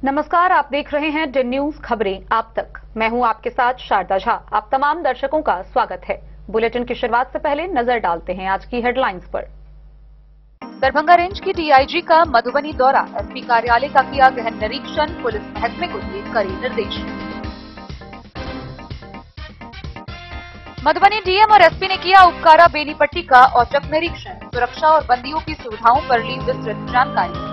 नमस्कार, आप देख रहे हैं डेन न्यूज खबरें आप तक। मैं हूं आपके साथ शारदा झा। आप तमाम दर्शकों का स्वागत है। बुलेटिन की शुरुआत से पहले नजर डालते हैं आज की हेडलाइंस पर। दरभंगा रेंज की डीआईजी का मधुबनी दौरा, एसपी कार्यालय का किया गहन निरीक्षण, पुलिस महकमे को दिए कड़े निर्देश। मधुबनी डीएम और एसपी ने किया उपकारा बेनीपट्टी का औचक निरीक्षण, सुरक्षा और बंदियों की सुविधाओं पर ली विस्तृत जानकारी।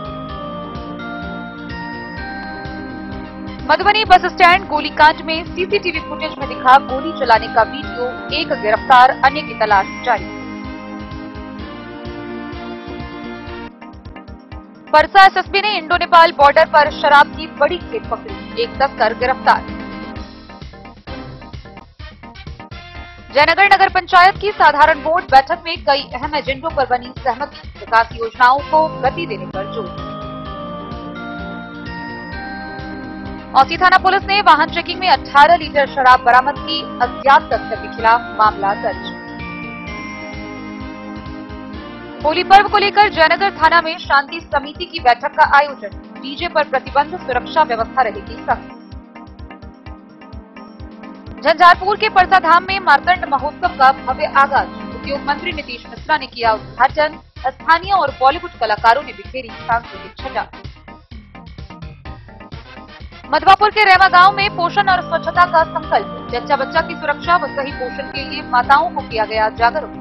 मधुबनी बस स्टैंड गोलीकांड में सीसीटीवी फुटेज में दिखा गोली चलाने का वीडियो, एक गिरफ्तार, अन्य की तलाश जारी। परसा एसएसबी ने इंडो नेपाल बॉर्डर पर शराब की बड़ी खेप पकड़ी, एक तस्कर गिरफ्तार। जयनगर नगर पंचायत की साधारण बोर्ड बैठक में कई अहम एजेंडों पर बनी सहमति, विकास योजनाओं को गति देने पर जोर। औसी थाना पुलिस ने वाहन चेकिंग में 18 लीटर शराब बरामद की, अज्ञात तस्कर के खिलाफ मामला दर्ज। होली पर्व को लेकर जयनगर थाना में शांति समिति की बैठक का आयोजन, डीजे पर प्रतिबंध, सुरक्षा व्यवस्था रहेगी सख्त। झंझारपुर के परसा धाम में मार्तंड महोत्सव का भव्य आगाज, उद्योग मंत्री नीतीश मिश्रा ने किया उद्घाटन, स्थानीय और बॉलीवुड कलाकारों ने बिखेरी सांस्कृतिक छटा। मधवापुर के रेवा गांव में पोषण और स्वच्छता का संकल्प, जच्चा बच्चा की सुरक्षा व सही पोषण के लिए माताओं को किया गया जागरूक।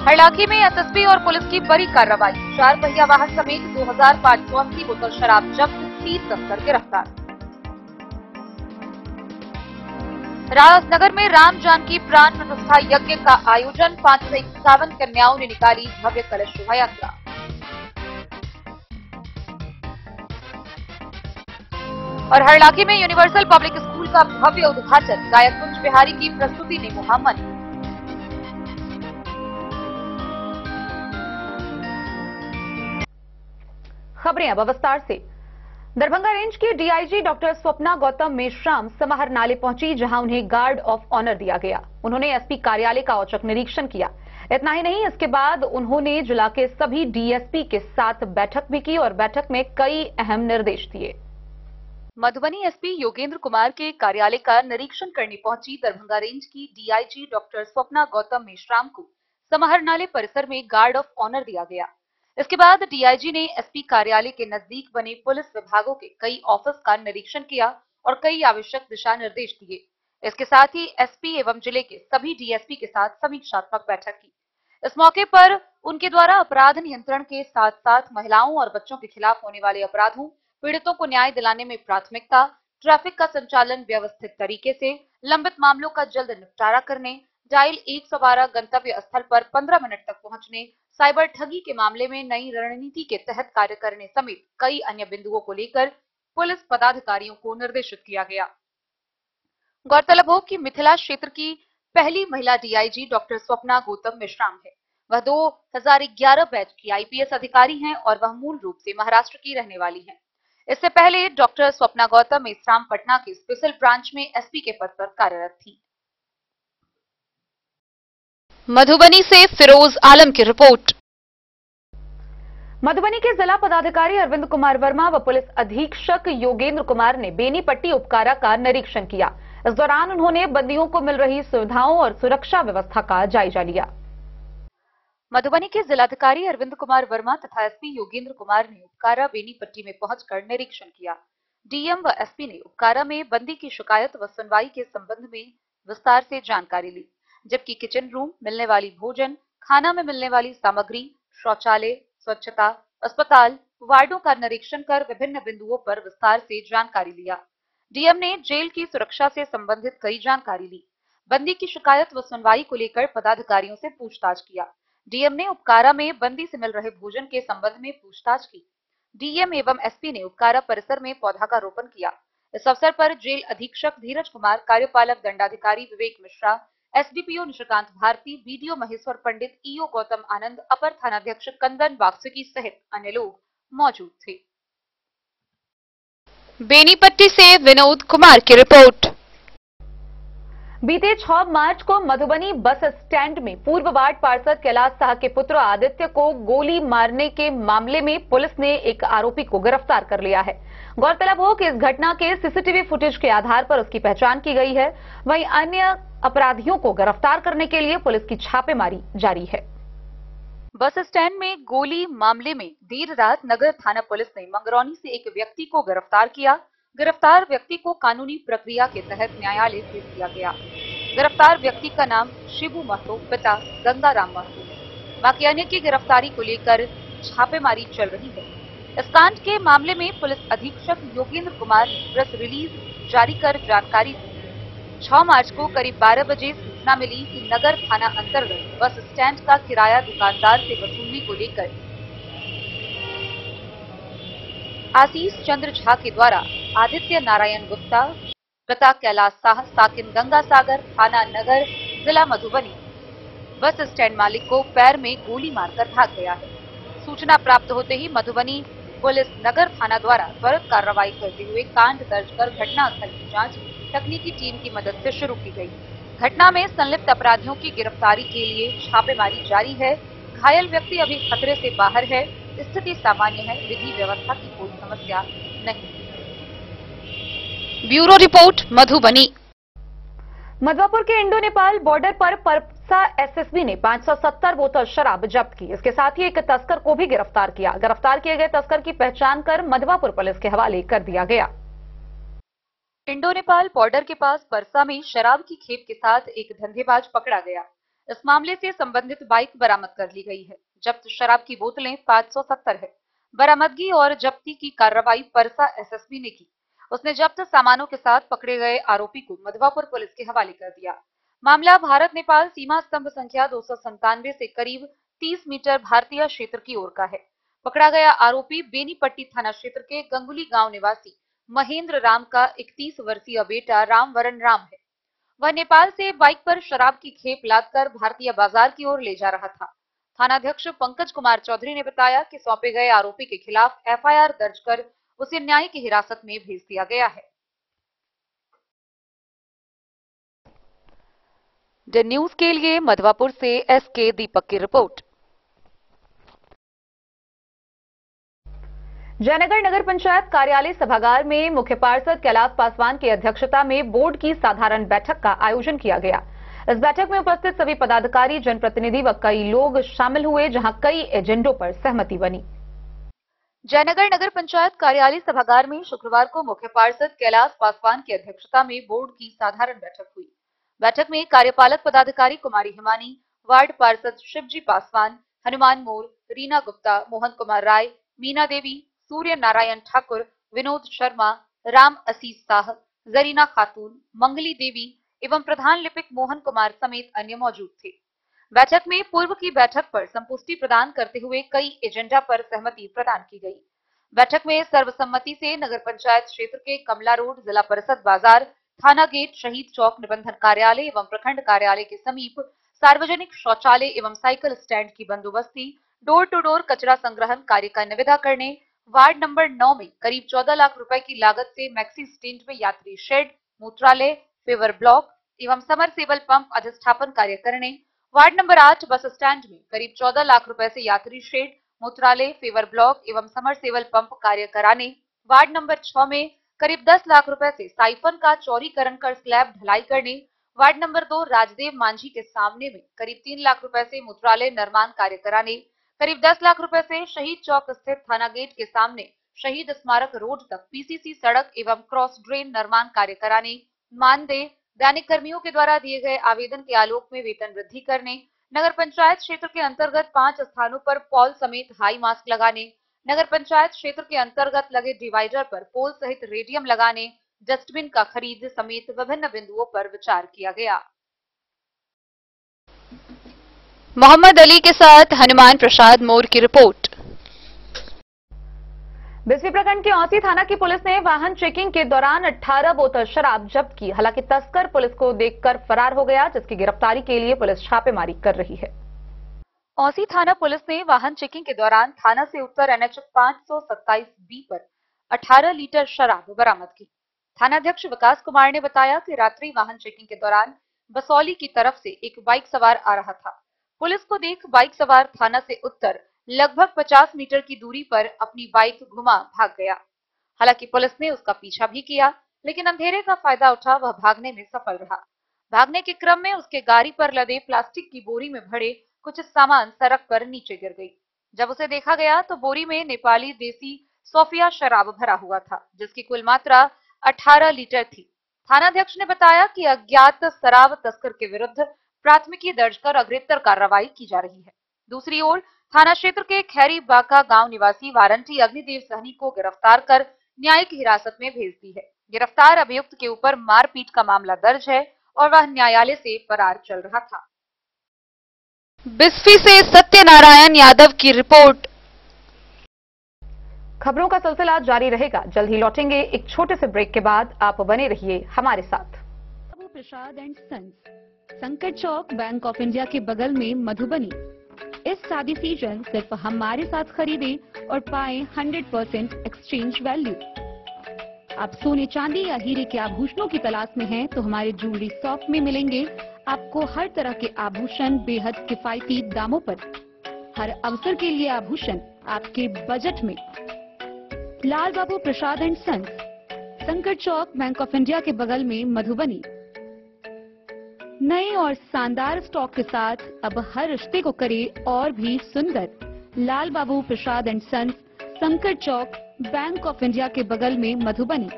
हरलाखी में एसएसबी और पुलिस की बड़ी कार्रवाई, 4 पहिया वाहन समेत 2580 बोतल शराब जब्त, 30 तस्कर गिरफ्तार। राजनगर में राम जानकी प्राण प्रतिष्ठा यज्ञ का आयोजन, 551 कन्याओं ने निकाली भव्य कलश शोभा यात्रा। और हरलाखी में यूनिवर्सल पब्लिक स्कूल का भव्य उद्घाटन, गायक कुंज बिहारी की प्रस्तुति ने मोहा मन। खबरें अब विस्तार से। दरभंगा रेंज की डीआईजी डॉक्टर स्वप्ना गौतम मेश्राम समाहर नाले पहुंची, जहां उन्हें गार्ड ऑफ ऑनर दिया गया। उन्होंने एसपी कार्यालय का औचक निरीक्षण किया। इतना ही नहीं, इसके बाद उन्होंने जिला के सभी डीएसपी के साथ बैठक भी की और बैठक में कई अहम निर्देश दिए। मधुबनी एसपी योगेंद्र कुमार के कार्यालय का निरीक्षण करने पहुंची दरभंगा रेंज की डीआईजी डॉक्टर स्वप्ना गौतम मेश्राम को समाहर नाले परिसर में गार्ड ऑफ ऑनर दिया गया। इसके बाद डीआईजी ने एसपी कार्यालय के नजदीक बने पुलिस विभागों के कई ऑफिस का निरीक्षण किया और कई आवश्यक दिशा निर्देश दिए। इसके साथ ही एसपी एवं जिले के सभी डीएसपी के साथ समीक्षात्मक बैठक की। इस मौके पर उनके द्वारा अपराध नियंत्रण के साथ साथ महिलाओं और बच्चों के खिलाफ होने वाले अपराधों, पीड़ितों को न्याय दिलाने में प्राथमिकता, ट्रैफिक का संचालन व्यवस्थित तरीके से, लंबित मामलों का जल्द निपटारा करने, डायल 112 गंतव्य स्थल पर 15 मिनट तक पहुंचने, साइबर ठगी के मामले में नई रणनीति के तहत कार्य करने समेत कई अन्य बिंदुओं को लेकर पुलिस पदाधिकारियों को निर्देशित किया गया। गौरतलब हो कि मिथिला क्षेत्र की पहली महिला डीआईजी डॉक्टर स्वप्ना गौतम मेश्राम है। वह 2011 बैच की आईपीएस अधिकारी हैं और वह मूल रूप से महाराष्ट्र की रहने वाली हैं। इससे पहले डॉक्टर स्वप्ना गौतम मेश्राम पटना के स्पेशल ब्रांच में एसपी के पद पर कार्यरत थी। मधुबनी से फिरोज आलम की रिपोर्ट। मधुबनी के जिला पदाधिकारी अरविंद कुमार वर्मा व पुलिस अधीक्षक योगेंद्र कुमार ने बेनीपट्टी उपकारा का निरीक्षण किया। इस दौरान उन्होंने बंदियों को मिल रही सुविधाओं और सुरक्षा व्यवस्था का जायजा लिया। मधुबनी के जिलाधिकारी अरविंद कुमार वर्मा तथा एसपी योगेंद्र कुमार ने उपकारा बेनीपट्टी में पहुंचकर निरीक्षण किया। डीएम व एसपी ने उपकारा में बंदी की शिकायत व सुनवाई के संबंध में विस्तार से जानकारी ली, जबकि किचन रूम, मिलने वाली भोजन, खाना में मिलने वाली सामग्री, शौचालय, स्वच्छता, अस्पताल, वार्डों का निरीक्षण कर विभिन्न बिंदुओं पर विस्तार से जानकारी लिया। डीएम ने जेल की सुरक्षा से संबंधित कई जानकारी ली। बंदी की शिकायत व सुनवाई को लेकर पदाधिकारियों से पूछताछ किया। डीएम ने उपकारा में बंदी से मिल रहे भोजन के संबंध में पूछताछ की। डीएम एवं एसपी ने उपकारा परिसर में पौधा का रोपण किया। इस अवसर पर जेल अधीक्षक धीरज कुमार, कार्यपालक दंडाधिकारी विवेक मिश्रा, एसडीपीओ निशिकांत भारती, बीडीओ महेश्वर पंडित, ईओ गौतम आनंद, अपर थानाध्यक्ष कंदन वाक्सुकी सहित अन्य लोग मौजूद थे। बेनीपट्टी से विनोद कुमार की रिपोर्ट। बीते 6 मार्च को मधुबनी बस स्टैंड में पूर्व वार्ड पार्षद कैलाश साह के पुत्र आदित्य को गोली मारने के मामले में पुलिस ने एक आरोपी को गिरफ्तार कर लिया है। गौरतलब हो कि इस घटना के सीसीटीवी फुटेज के आधार पर उसकी पहचान की गई है। वहीं अन्य अपराधियों को गिरफ्तार करने के लिए पुलिस की छापेमारी जारी है। बस स्टैंड में गोली मामले में देर रात नगर थाना पुलिस ने मंगरौनी से एक व्यक्ति को गिरफ्तार किया। गिरफ्तार व्यक्ति को कानूनी प्रक्रिया के तहत न्यायालय भेज दिया गया। गिरफ्तार व्यक्ति का नाम शिबू महतो, पिता गंगाराम महतो। बाकी अन्य की गिरफ्तारी को लेकर छापेमारी चल रही है। इस कांड के मामले में पुलिस अधीक्षक योगेंद्र कुमार ने प्रेस रिलीज जारी कर जानकारी दी। 6 मार्च को करीब 12 बजे सूचना मिली कि नगर थाना अंतर्गत बस स्टैंड का किराया दुकानदार से वसूलने को लेकर आशीष चंद्र झा के द्वारा आदित्य नारायण गुप्ता, पिता कैलाश साह, साकिन गंगा सागर, थाना नगर, जिला मधुबनी, बस स्टैंड मालिक को पैर में गोली मारकर भाग गया है। सूचना प्राप्त होते ही मधुबनी पुलिस नगर थाना द्वारा त्वरित कार्रवाई करते हुए कांड दर्ज कर घटनास्थल की जांच तकनीकी टीम की मदद से शुरू की गई। घटना में संलिप्त अपराधियों की गिरफ्तारी के लिए छापेमारी जारी है। घायल व्यक्ति अभी खतरे से बाहर है, स्थिति सामान्य है, विधि व्यवस्था की कोई समस्या नहीं। Bureau report, Madhubani. मधवापुर के इंडो नेपाल बॉर्डर पर परसा एसएसबी ने 570 बोतल शराब जब्त की। इसके साथ ही एक तस्कर को भी गिरफ्तार किया। गिरफ्तार किए गए तस्कर की पहचान कर मधवापुर पुलिस के हवाले कर दिया गया। इंडो नेपाल बॉर्डर के पास परसा में शराब की खेप के साथ एक धंधेबाज पकड़ा गया। इस मामले से संबंधित बाइक बरामद कर ली गई है। जब्त शराब की बोतलें 570 है। बरामदगी और जब्ती की कार्रवाई परसा एसएसबी ने की। उसने जब्त सामानों के साथ पकड़े गए आरोपी को मधवापुर पुलिस के हवाले कर दिया। मामला भारत नेपाल सीमा स्तंभ संख्या 297 से करीब 30 मीटर भारतीय क्षेत्र की ओर का है। पकड़ा गया आरोपी बेनीपट्टी थाना क्षेत्र के गंगुली गांव निवासी महेंद्र राम का 31 वर्षीय बेटा रामवरण राम है। वह नेपाल से बाइक पर शराब की खेप लादकर भारतीय बाजार की ओर ले जा रहा था। थानाध्यक्ष पंकज कुमार चौधरी ने बताया कि सौंपे गए आरोपी के खिलाफ एफआईआर दर्ज कर उसे न्यायिक हिरासत में भेज दिया गया है। द न्यूज के लिए मधवापुर से एसके दीपक की रिपोर्ट। जयनगर नगर पंचायत कार्यालय सभागार में मुख्य पार्षद कैलाश पासवान की अध्यक्षता में बोर्ड की साधारण बैठक का आयोजन किया गया। इस बैठक में उपस्थित सभी पदाधिकारी, जनप्रतिनिधि व कई लोग शामिल हुए, जहां कई एजेंडों पर सहमति बनी। जयनगर नगर पंचायत कार्यालय सभागार में शुक्रवार को मुख्य पार्षद कैलाश पासवान की अध्यक्षता में बोर्ड की साधारण बैठक हुई। बैठक में कार्यपालक पदाधिकारी कुमारी हिमानी, वार्ड पार्षद शिवजी पासवान, हनुमान मोर, रीना गुप्ता, मोहन कुमार राय, मीना देवी, सूर्य नारायण ठाकुर, विनोद शर्मा, राम असीस साह, जरीना खातून, मंगली देवी एवं प्रधान लिपिक मोहन कुमार समेत अन्य मौजूद थे। बैठक में पूर्व की बैठक पर संपुष्टि प्रदान करते हुए कई एजेंडा पर सहमति प्रदान की गई। बैठक में सर्वसम्मति से नगर पंचायत क्षेत्र के कमला रोड, जिला परिषद बाजार, थाना गेट, शहीद चौक, निबंधन कार्यालय एवं प्रखंड कार्यालय के समीप सार्वजनिक शौचालय एवं साइकिल स्टैंड की बंदोबस्ती, डोर टू डोर कचरा संग्रहण कार्य का निविदा करने, वार्ड नंबर 9 में करीब 14 लाख रुपए की लागत से मैक्सी स्टैंड में यात्री शेड, मूत्रालय, फेवर ब्लॉक एवं समरसेबल पंप अधिष्ठापन कार्य करने, वार्ड नंबर 8 बस स्टैंड में करीब 14 लाख रुपए से यात्री शेड, मूत्रालय, फेवर ब्लॉक एवं समरसेबल पंप कार्य कराने, वार्ड नंबर 6 में करीब 10 लाख रुपए से साइफन का चौड़ीकरण कर स्लैब ढलाई करने, वार्ड नंबर 2 राजदेव मांझी के सामने में करीब 3 लाख रुपए से मूत्रालय निर्माण कार्य कराने, करीब 10 लाख रुपए से शहीद चौक स्थित थाना गेट के सामने शहीद स्मारक रोड तक पीसीसी सड़क एवं क्रॉस ड्रेन निर्माण कार्य कराने, मानदेय, दैनिक कर्मियों के द्वारा दिए गए आवेदन के आलोक में वेतन वृद्धि करने, नगर पंचायत क्षेत्र के अंतर्गत 5 स्थानों पर पॉल समेत हाई मास्क लगाने, नगर पंचायत क्षेत्र के अंतर्गत लगे डिवाइडर पर पोल सहित रेडियम लगाने, डस्टबिन का खरीद समेत विभिन्न बिंदुओं पर विचार किया गया। मोहम्मद अली के साथ हनुमान प्रसाद मोर की रिपोर्ट। बिस्फी प्रखंड के औसी थाना की पुलिस ने वाहन चेकिंग के दौरान 18 बोतल शराब जब्त की। हालांकि तस्कर पुलिस को देखकर फरार हो गया, जिसकी गिरफ्तारी के लिए पुलिस छापेमारी कर रही है। औसी थाना पुलिस ने वाहन चेकिंग के दौरान थाना से उत्तर एनएच 527B पर 18 लीटर शराब बरामद की। थानाध्यक्ष विकास कुमार ने बताया कि रात्रि वाहन चेकिंग के दौरान बसौली की तरफ से एक बाइक सवार आ रहा था। पुलिस को देख बाइक सवार थाना से उत्तर लगभग 50 मीटर की दूरी पर अपनी बाइक घुमा भाग गया। हालांकि पुलिस ने उसका पीछा भी किया, लेकिन अंधेरे का फायदा उठा वह भागने में सफल रहा। भागने के क्रम में उसके गाड़ी पर लदे प्लास्टिक की बोरी में भरे कुछ सामान सड़क पर नीचे गिर गई। जब उसे देखा गया तो बोरी में नेपाली देसी सोफिया शराब भरा हुआ था, जिसकी कुल मात्रा 18 लीटर थी। थानाध्यक्ष ने बताया कि अज्ञात शराब तस्कर के विरुद्ध प्राथमिकी दर्ज कर अग्रेतर कार्रवाई की जा रही है। दूसरी ओर थाना क्षेत्र के खैरी बाका गांव निवासी वारंटी अग्निदेव सहनी को गिरफ्तार कर न्यायिक हिरासत में भेज दी है। गिरफ्तार अभियुक्त के ऊपर मारपीट का मामला दर्ज है और वह न्यायालय से फरार चल रहा था। बिस्फी से सत्यनारायण यादव की रिपोर्ट। खबरों का सिलसिला जारी रहेगा। जल्द ही लौटेंगे एक छोटे से ब्रेक के बाद। आप बने रहिए हमारे साथ। बाबू प्रसाद एंड सन्स, संकट चौक, बैंक ऑफ इंडिया के बगल में, मधुबनी। इस शादी सीजन सिर्फ हमारे साथ खरीदे और पाए 100% एक्सचेंज वैल्यू। आप सोने चांदी या हीरे के आभूषणों की तलाश में हैं तो हमारे ज्वेलरी शॉप में मिलेंगे आपको हर तरह के आभूषण बेहद किफायती दामों पर। हर अवसर के लिए आभूषण आपके बजट में। लाल बाबू प्रसाद एंड सन्स, संकट चौक, बैंक ऑफ इंडिया के बगल में, मधुबनी। नए और शानदार स्टॉक के साथ अब हर रिश्ते को करे और भी सुंदर। लाल बाबू प्रसाद एंड सन्स, संकट चौक, बैंक ऑफ इंडिया के बगल में, मधुबनी।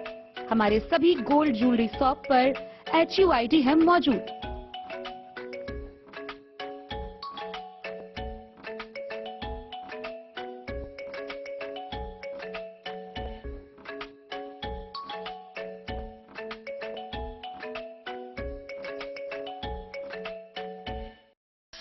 हमारे सभी गोल्ड ज्वेलरी शॉप पर HUID है मौजूद।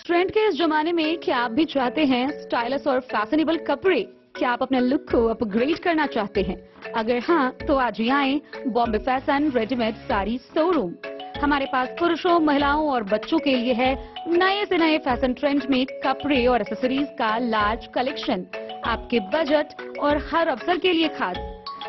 ट्रेंड के इस जमाने में क्या आप भी चाहते हैं स्टाइलिश और फैशनेबल कपड़े? क्या आप अपने लुक को अपग्रेड करना चाहते हैं? अगर हाँ, तो आज ही आएं Bombay fashion readymade sari showroom. हमारे पास पुरुषों, महिलाओं और बच्चों के लिए है नए से नए फैशन ट्रेंड में कपड़े और एक्सेसरीज का लार्ज कलेक्शन। आपके बजट और हर अवसर के लिए खास।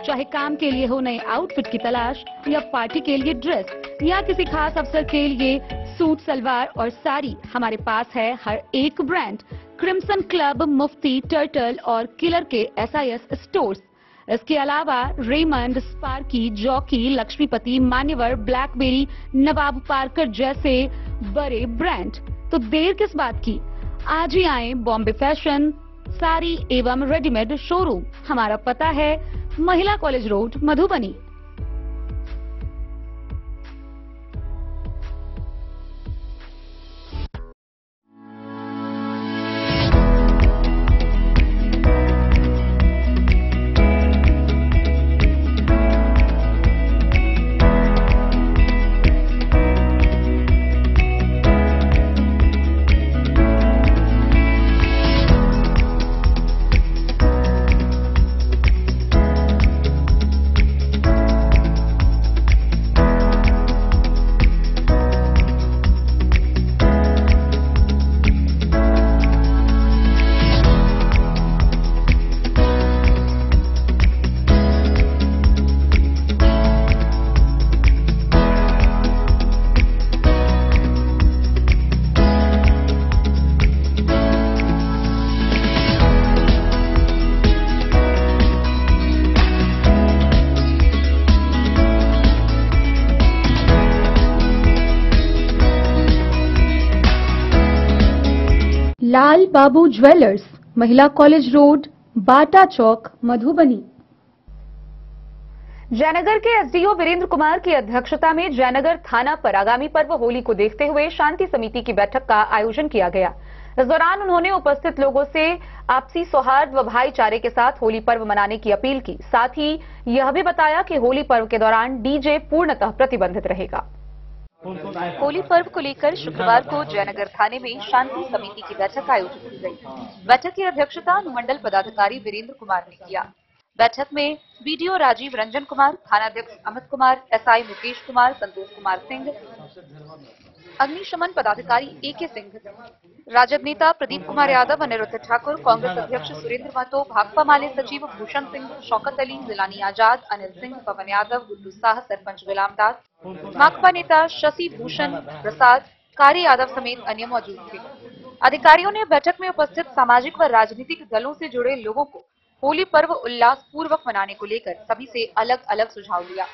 चाहे काम के लिए हो नए आउटफिट की तलाश, या पार्टी के लिए ड्रेस, या किसी खास अवसर के लिए सूट, सलवार और साड़ी, हमारे पास है हर एक ब्रांड। क्रिम्सन क्लब, मुफ्ती, टर्टल और किलर के SIS स्टोर्स। इसके अलावा रेमंड, स्पार्की, जॉकी, लक्ष्मीपति, मान्यवर, ब्लैकबेरी, नवाब पार्कर जैसे बड़े ब्रांड। तो देर किस बात की, आज ही आए बॉम्बे फैशन साड़ी एवं रेडीमेड शोरूम। हमारा पता है महिला कॉलेज रोड, मधुबनी। लाल बाबू ज्वेलर्स, महिला कॉलेज रोड, बाटा चौक, मधुबनी। जयनगर के SDO वीरेंद्र कुमार की अध्यक्षता में जयनगर थाना पर आगामी पर्व होली को देखते हुए शांति समिति की बैठक का आयोजन किया गया। इस दौरान उन्होंने उपस्थित लोगों से आपसी सौहार्द व भाईचारे के साथ होली पर्व मनाने की अपील की। साथ ही यह भी बताया कि होली पर्व के दौरान DJ पूर्णतः प्रतिबंधित रहेगा। होली पर्व को लेकर शुक्रवार को जयनगर थाने में शांति समिति की बैठक आयोजित की गई। बैठक की अध्यक्षता अनुमंडल पदाधिकारी वीरेंद्र कुमार ने किया। बैठक में बीडीओ राजीव रंजन कुमार, थानाध्यक्ष अमित कुमार, एसआई मुकेश कुमार, संतोष कुमार सिंह, अग्निशमन पदाधिकारी AK सिंह, राजद नेता प्रदीप कुमार यादव, अनिरुद्ध ठाकुर, कांग्रेस अध्यक्ष सुरेंद्र महतो, भाकपा माले सचिव भूषण सिंह, शौकत अली, जिलानी आजाद, अनिल सिंह, पवन यादव, गुड्डू साह, सरपंच गुलाम दास, भाकपा नेता शशि भूषण प्रसाद, कारी यादव समेत अन्य मौजूद थे। अधिकारियों ने बैठक में उपस्थित सामाजिक व राजनीतिक दलों से जुड़े लोगों को होली पर्व उल्लास पूर्वक मनाने को लेकर सभी से अलग अलग सुझाव लिया।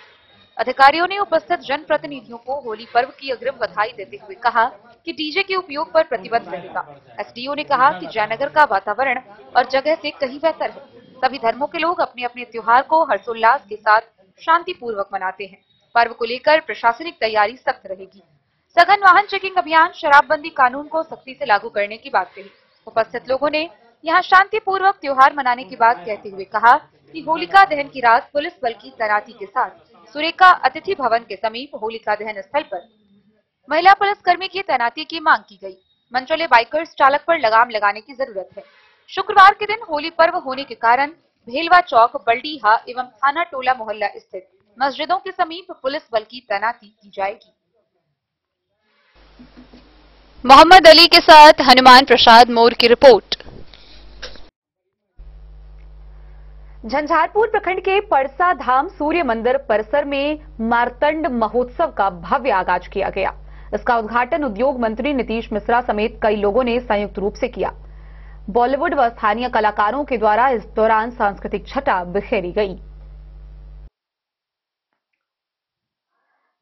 अधिकारियों ने उपस्थित जनप्रतिनिधियों को होली पर्व की अग्रिम बधाई देते हुए कहा कि डीजे के उपयोग पर प्रतिबंध रहेगा। एसडीओ ने कहा कि जयनगर का वातावरण और जगह से कहीं बेहतर है। सभी धर्मों के लोग अपने अपने त्योहार को हर्षोल्लास के साथ शांतिपूर्वक मनाते हैं। पर्व को लेकर प्रशासनिक तैयारी सख्त रहेगी। सघन वाहन चेकिंग अभियान, शराबबंदी कानून को सख्ती से लागू करने की बात कही। उपस्थित लोगों ने यहाँ शांतिपूर्वक त्योहार मनाने की बात कहते हुए कहा कि होलिका दहन की रात पुलिस बल की तैनाती के साथ सुरेखा अतिथि भवन के समीप होलिका दहन स्थल पर महिला पुलिसकर्मी की तैनाती की मांग की गई। मनचले बाइकर्स चालक पर लगाम लगाने की जरूरत है। शुक्रवार के दिन होली पर्व होने के कारण भेलवा चौक, बल्डीहा एवं थाना टोला मोहल्ला स्थित मस्जिदों के समीप पुलिस बल की तैनाती की जाएगी। मोहम्मद अली के साथ हनुमान प्रसाद मोर की रिपोर्ट। झंझारपुर प्रखंड के परसा धाम सूर्य मंदिर परिसर में मार्तंड महोत्सव का भव्य आगाज किया गया। इसका उद्घाटन उद्योग मंत्री नीतीश मिश्रा समेत कई लोगों ने संयुक्त रूप से किया। बॉलीवुड व स्थानीय कलाकारों के द्वारा इस दौरान सांस्कृतिक छटा बिखेरी गई।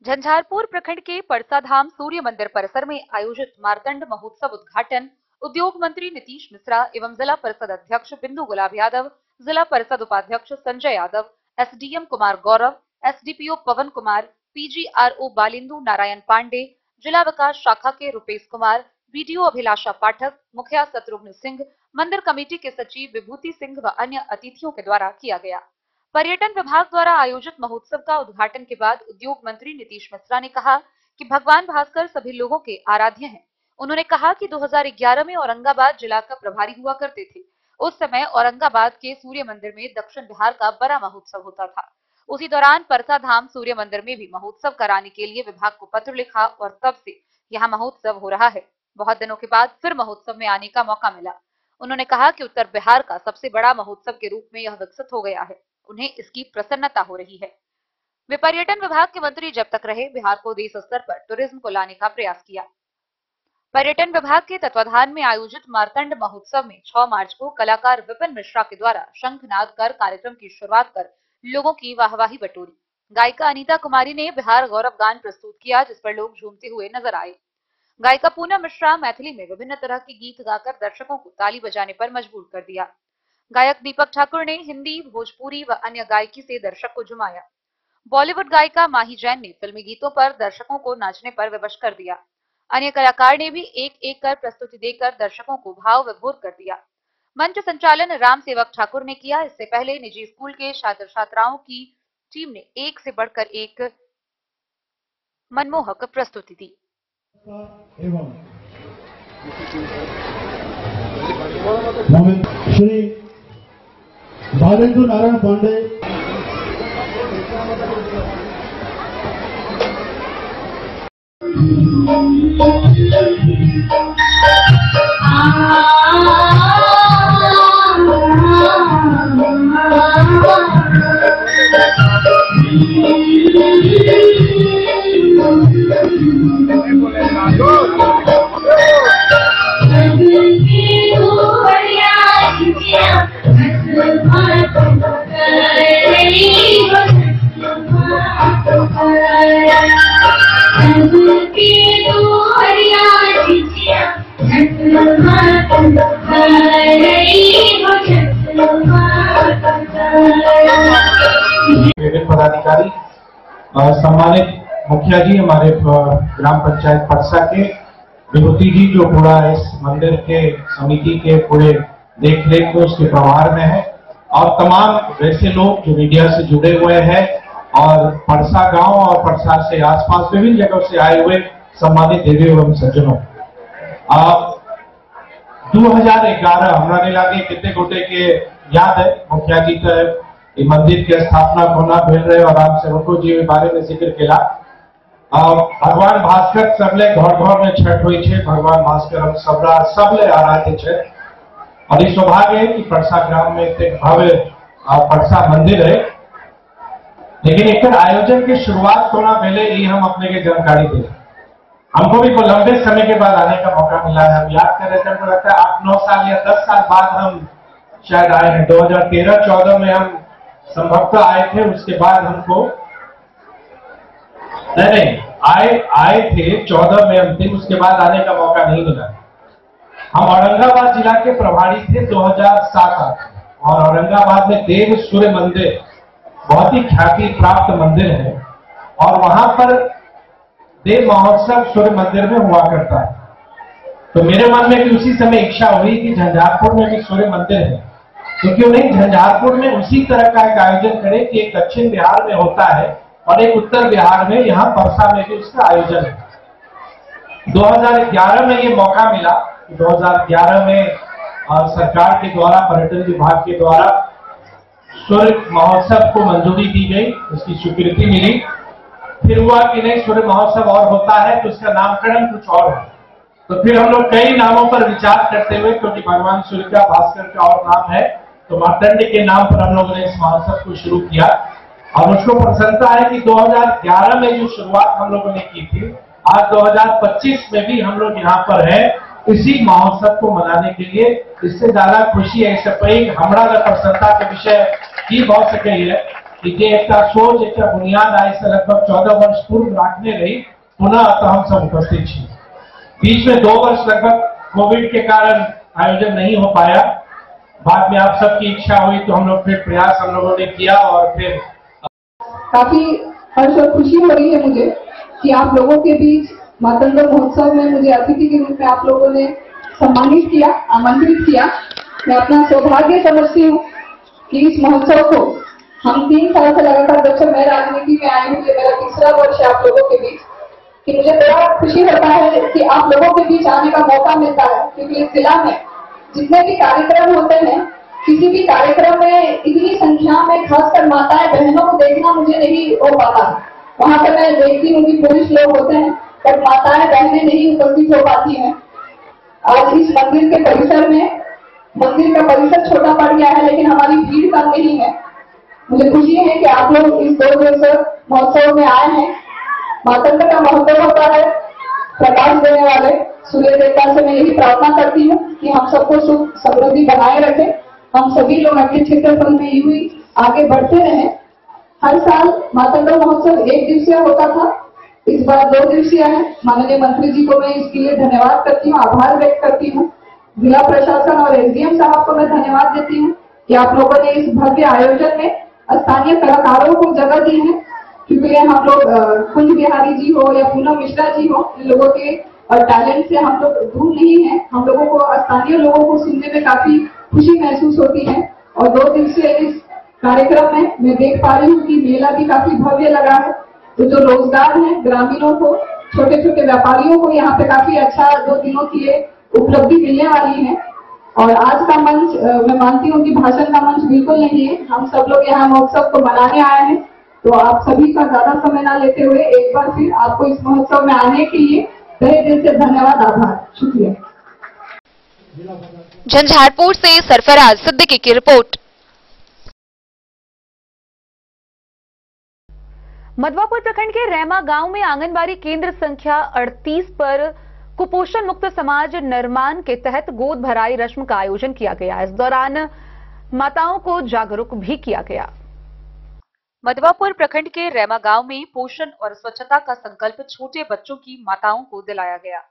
झंझारपुर प्रखंड के परसा धाम सूर्य मंदिर परिसर में आयोजित मार्तंड महोत्सव उद्घाटन उद्योग मंत्री नीतीश मिश्रा एवं जिला परिषद अध्यक्ष बिंदु गुलाब यादव, जिला परिषद उपाध्यक्ष संजय यादव, एसडीएम कुमार गौरव, एसडीपीओ पवन कुमार, पीजीआरओ बालिंदु नारायण पांडे, जिला विकास शाखा के रुपेश कुमार, बीडीओ अभिलाषा पाठक, मुखिया शत्रुघ्न सिंह, मंदिर कमेटी के सचिव विभूति सिंह व अन्य अतिथियों के द्वारा किया गया। पर्यटन विभाग द्वारा आयोजित महोत्सव का उद्घाटन के बाद उद्योग मंत्री नीतीश मिश्रा ने कहा कि भगवान भास्कर सभी लोगों के आराध्य हैं। उन्होंने कहा कि 2011 में औरंगाबाद जिला का प्रभारी हुआ करते थे। उस समय औरंगाबाद के सूर्य मंदिर में दक्षिण बिहार का बड़ा महोत्सव होता था। उसी दौरान परसा धाम सूर्य मंदिर में भी महोत्सव कराने के लिए विभाग को पत्र लिखा और तब से यहाँ महोत्सव हो रहा है। बहुत दिनों के बाद फिर महोत्सव में आने का मौका मिला। उन्होंने कहा कि उत्तर बिहार का सबसे बड़ा महोत्सव के रूप में यह विकसित हो गया है। उन्हें इसकी प्रसन्नता हो रही है। वे पर्यटन विभाग के मंत्री जब तक रहे बिहार को देश स्तर पर टूरिज्म को लाने का प्रयास किया। पर्यटन विभाग के तत्वाधान में आयोजित मार्तंड महोत्सव में 6 मार्च को कलाकार विपिन मिश्रा के द्वारा शंखनाद कर कार्यक्रम की शुरुआत कर लोगों की वाहवाही बटोरी। गायिका अनीता कुमारी ने बिहार गौरव गान प्रस्तुत किया, जिस पर लोग झूमते हुए नजर आए। गायिका पूनम मिश्रा मैथिली में विभिन्न तरह के गीत गाकर दर्शकों को ताली बजाने पर मजबूर कर दिया। गायक दीपक ठाकुर ने हिंदी, भोजपुरी व अन्य गायकी से दर्शक को झुमाया। बॉलीवुड गायिका माही जैन ने फिल्मी गीतों पर दर्शकों को नाचने पर विवश कर दिया। अन्य कलाकार ने भी एक एक कर प्रस्तुति देकर दर्शकों को भाव विभोर कर दिया। मंच संचालन राम सेवक ठाकुर ने किया। इससे पहले निजी स्कूल के छात्र छात्राओं की टीम ने एक से बढ़कर एक मनमोहक प्रस्तुति दी। श्री बालिंदु नारायण पांडे, पदाधिकारी, सम्मानित मुखिया जी, हमारे ग्राम पंचायत परसा के विभूति जी, जो पूरा इस मंदिर के समिति के पूरे देख रेख को उसके प्रभार में है, और तमाम वैसे लोग जो मीडिया से जुड़े हुए हैं और परसा गांव और परसा से आसपास विभिन्न जगहों से आए हुए सम्मानित देवी एवं सज्जनों, 2011 हमारे लागे कितने गोटे के याद है, मुखिया जी का ये मंदिर की स्थापना होना भेल रहे और आप सेवकों जी के बारे में जिक्र किया। भगवान भास्कर सबले घर घर में छठ हुई है। भगवान भास्कर हम सबले आराध्य है और ये सौभाग्य है कि परसा ग्राम में एक भव्य परसा मंदिर है। लेकिन एक आयोजन की शुरुआत होना पहले ये हम अपने के जानकारी दे। हमको भी लंबे समय के बाद आने का मौका मिला है। हम याद कर रहे थे, हमको लगता है 8-9 साल या 10 साल बाद हम शायद आए हैं। 2013-14 में हम संभवतः आए थे। उसके बाद हमको नहीं आए थे 14 में अंतिम, उसके बाद आने का मौका नहीं मिला। हम औरंगाबाद जिला के प्रभारी थे 2007 आते और औरंगाबाद में देव सूर्य मंदिर बहुत ही ख्याति प्राप्त मंदिर है और वहां पर देव महोत्सव सूर्य मंदिर में हुआ करता है। तो मेरे मन में भी उसी समय इच्छा हुई कि झंझारपुर में भी सूर्य मंदिर है, तो क्यों नहीं झंझारपुर में उसी तरह का एक आयोजन करें कि एक दक्षिण बिहार में होता है और एक उत्तर बिहार में, यहाँ परसा में भी उसका आयोजन है। 2011 में ये मौका मिला। 2011 में सरकार के द्वारा, पर्यटन विभाग के द्वारा सूर्य महोत्सव को मंजूरी दी गई, उसकी स्वीकृति मिली। फिर हुआ कि नहीं, सूर्य महोत्सव और होता है तो उसका नामकरण कुछ और है। तो फिर हम लोग कई नामों पर विचार करते हुए, क्योंकि भगवान सूर्य का, भास्कर का और नाम है, तो मार्तंड के नाम पर हम लोगों ने इस महोत्सव को शुरू किया और मुझको प्रसन्नता है कि 2011 में जो शुरुआत हम लोगों ने की थी, आज 2025 में भी हम लोग यहाँ पर है इसी महोत्सव को मनाने के लिए। इससे ज्यादा खुशी है, इससे पहले हमारा प्रसन्नता के विषय की बहुत सके है कि एक सोच, एक बुनियाद आई से लगभग 14 वर्ष पूर्व रखने रही। पुनः तो हम सब उपस्थित छी। बीच में 2 वर्ष लगभग कोविड के कारण आयोजन नहीं हो पाया। बाद में आप सबकी इच्छा हुई तो हम लोग फिर प्रयास हम लोगों ने किया और फिर काफी हर्ष और खुशी हो रही है मुझे कि आप लोगों के बीच मातंग महोत्सव में मुझे अतिथि के रूप में आप लोगों ने सम्मानित किया, आमंत्रित किया। मैं अपना सौभाग्य समझती हूँ कि इस महोत्सव को हम 3 साल से लगातार, जब से मैं राजनीति में आई हूँ, ये मेरा तीसरा वर्ष है आप लोगों के बीच, कि मुझे बड़ा खुशी होता है कि आप लोगों के बीच आने का मौका मिलता है। क्योंकि इस जिला में जितने भी कार्यक्रम होते हैं, किसी भी कार्यक्रम में इतनी संख्या में खासकर माताएं बहनों को देखना मुझे नहीं हो पाता। वहां पर मैं देखती हूँ कि पुरुष लोग होते हैं पर माताएं बहनें नहीं उपस्थित हो पाती हैं। आज इस मंदिर के परिसर में, मंदिर का परिसर छोटा पड़ गया है लेकिन हमारी भीड़ कम नहीं है। मुझे खुशी है कि आप लोग इस 2 दिवसीय महोत्सव में आए हैं। मातंग का महत्व होता है प्रकाश देने वाले सूर्य देवता से मैं यही प्रार्थना करती हूँ कि हम सबको सुख समृद्धि बनाए रखें। हम सभी लोग अपने क्षेत्रफल में यूं ही आगे बढ़ते रहें। हर साल मातंग महोत्सव 1 दिवसीय होता था, इस बार 2 दिवसीय है। माननीय मंत्री जी को मैं इसके लिए धन्यवाद करती हूँ, आभार व्यक्त करती हूँ। जिला प्रशासन और एसडीएम साहब को मैं धन्यवाद देती हूँ कि आप लोगों ने इस भव्य आयोजन में स्थानीय कलाकारों को जगह दी है। क्योंकि हम लोग कुंज बिहारी जी हो या पूनम मिश्रा जी हो, इन लोगों के और टैलेंट से हम लोग दूर नहीं है। हम लोगों को, स्थानीय लोगों को सुनने में काफी खुशी महसूस होती है। और 2 दिवसीय इस कार्यक्रम में मैं देख पा रही हूँ कि मेला भी काफी भव्य लगा है। तो जो रोजगार है ग्रामीणों को, छोटे छोटे व्यापारियों को यहाँ पे काफी अच्छा 2 दिनों की ये उपलब्धि मिलने वाली है। और आज का मंच, मैं मानती हूँ कि भाषण का मंच बिल्कुल नहीं है। हम सब लोग यहाँ महोत्सव को मनाने आए हैं, तो आप सभी का ज्यादा समय ना लेते हुए एक बार फिर आपको इस महोत्सव में आने के लिए तहे दिल से धन्यवाद, आभार, शुक्रिया। झंझारपुर से सरफराज सिद्दीकी की रिपोर्ट। मधवापुर प्रखंड के रैमा गांव में आंगनबाड़ी केंद्र संख्या 38 पर कुपोषण मुक्त समाज निर्माण के तहत गोद भराई रस्म का आयोजन किया गया। इस दौरान माताओं को जागरूक भी किया गया। मधवापुर प्रखंड के रैमा गांव में पोषण और स्वच्छता का संकल्प छोटे बच्चों की माताओं को दिलाया गया।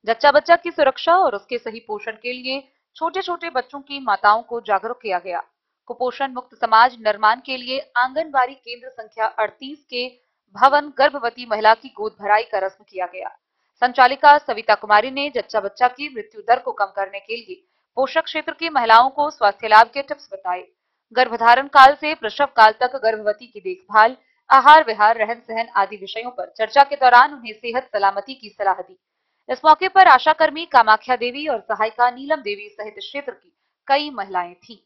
जच्चा बच्चा की सुरक्षा और उसके सही पोषण के लिए छोटे छोटे बच्चों की माताओं को जागरूक किया गया। कुपोषण मुक्त समाज निर्माण के लिए आंगनबाड़ी केंद्र संख्या 38 के भवन गर्भवती महिला की गोद भराई का रस्म किया गया। संचालिका सविता कुमारी ने जच्चा बच्चा की मृत्यु दर को कम करने के लिए पोषक क्षेत्र की महिलाओं को स्वास्थ्य लाभ के टिप्स बताए। गर्भधारण काल से प्रसव काल तक गर्भवती की देखभाल, आहार विहार, रहन सहन आदि विषयों पर चर्चा के दौरान उन्हें सेहत सलामती की सलाह दी। इस मौके पर आशा कर्मी कामाख्या देवी और सहायिका नीलम देवी सहित क्षेत्र की कई महिलाएं थीं।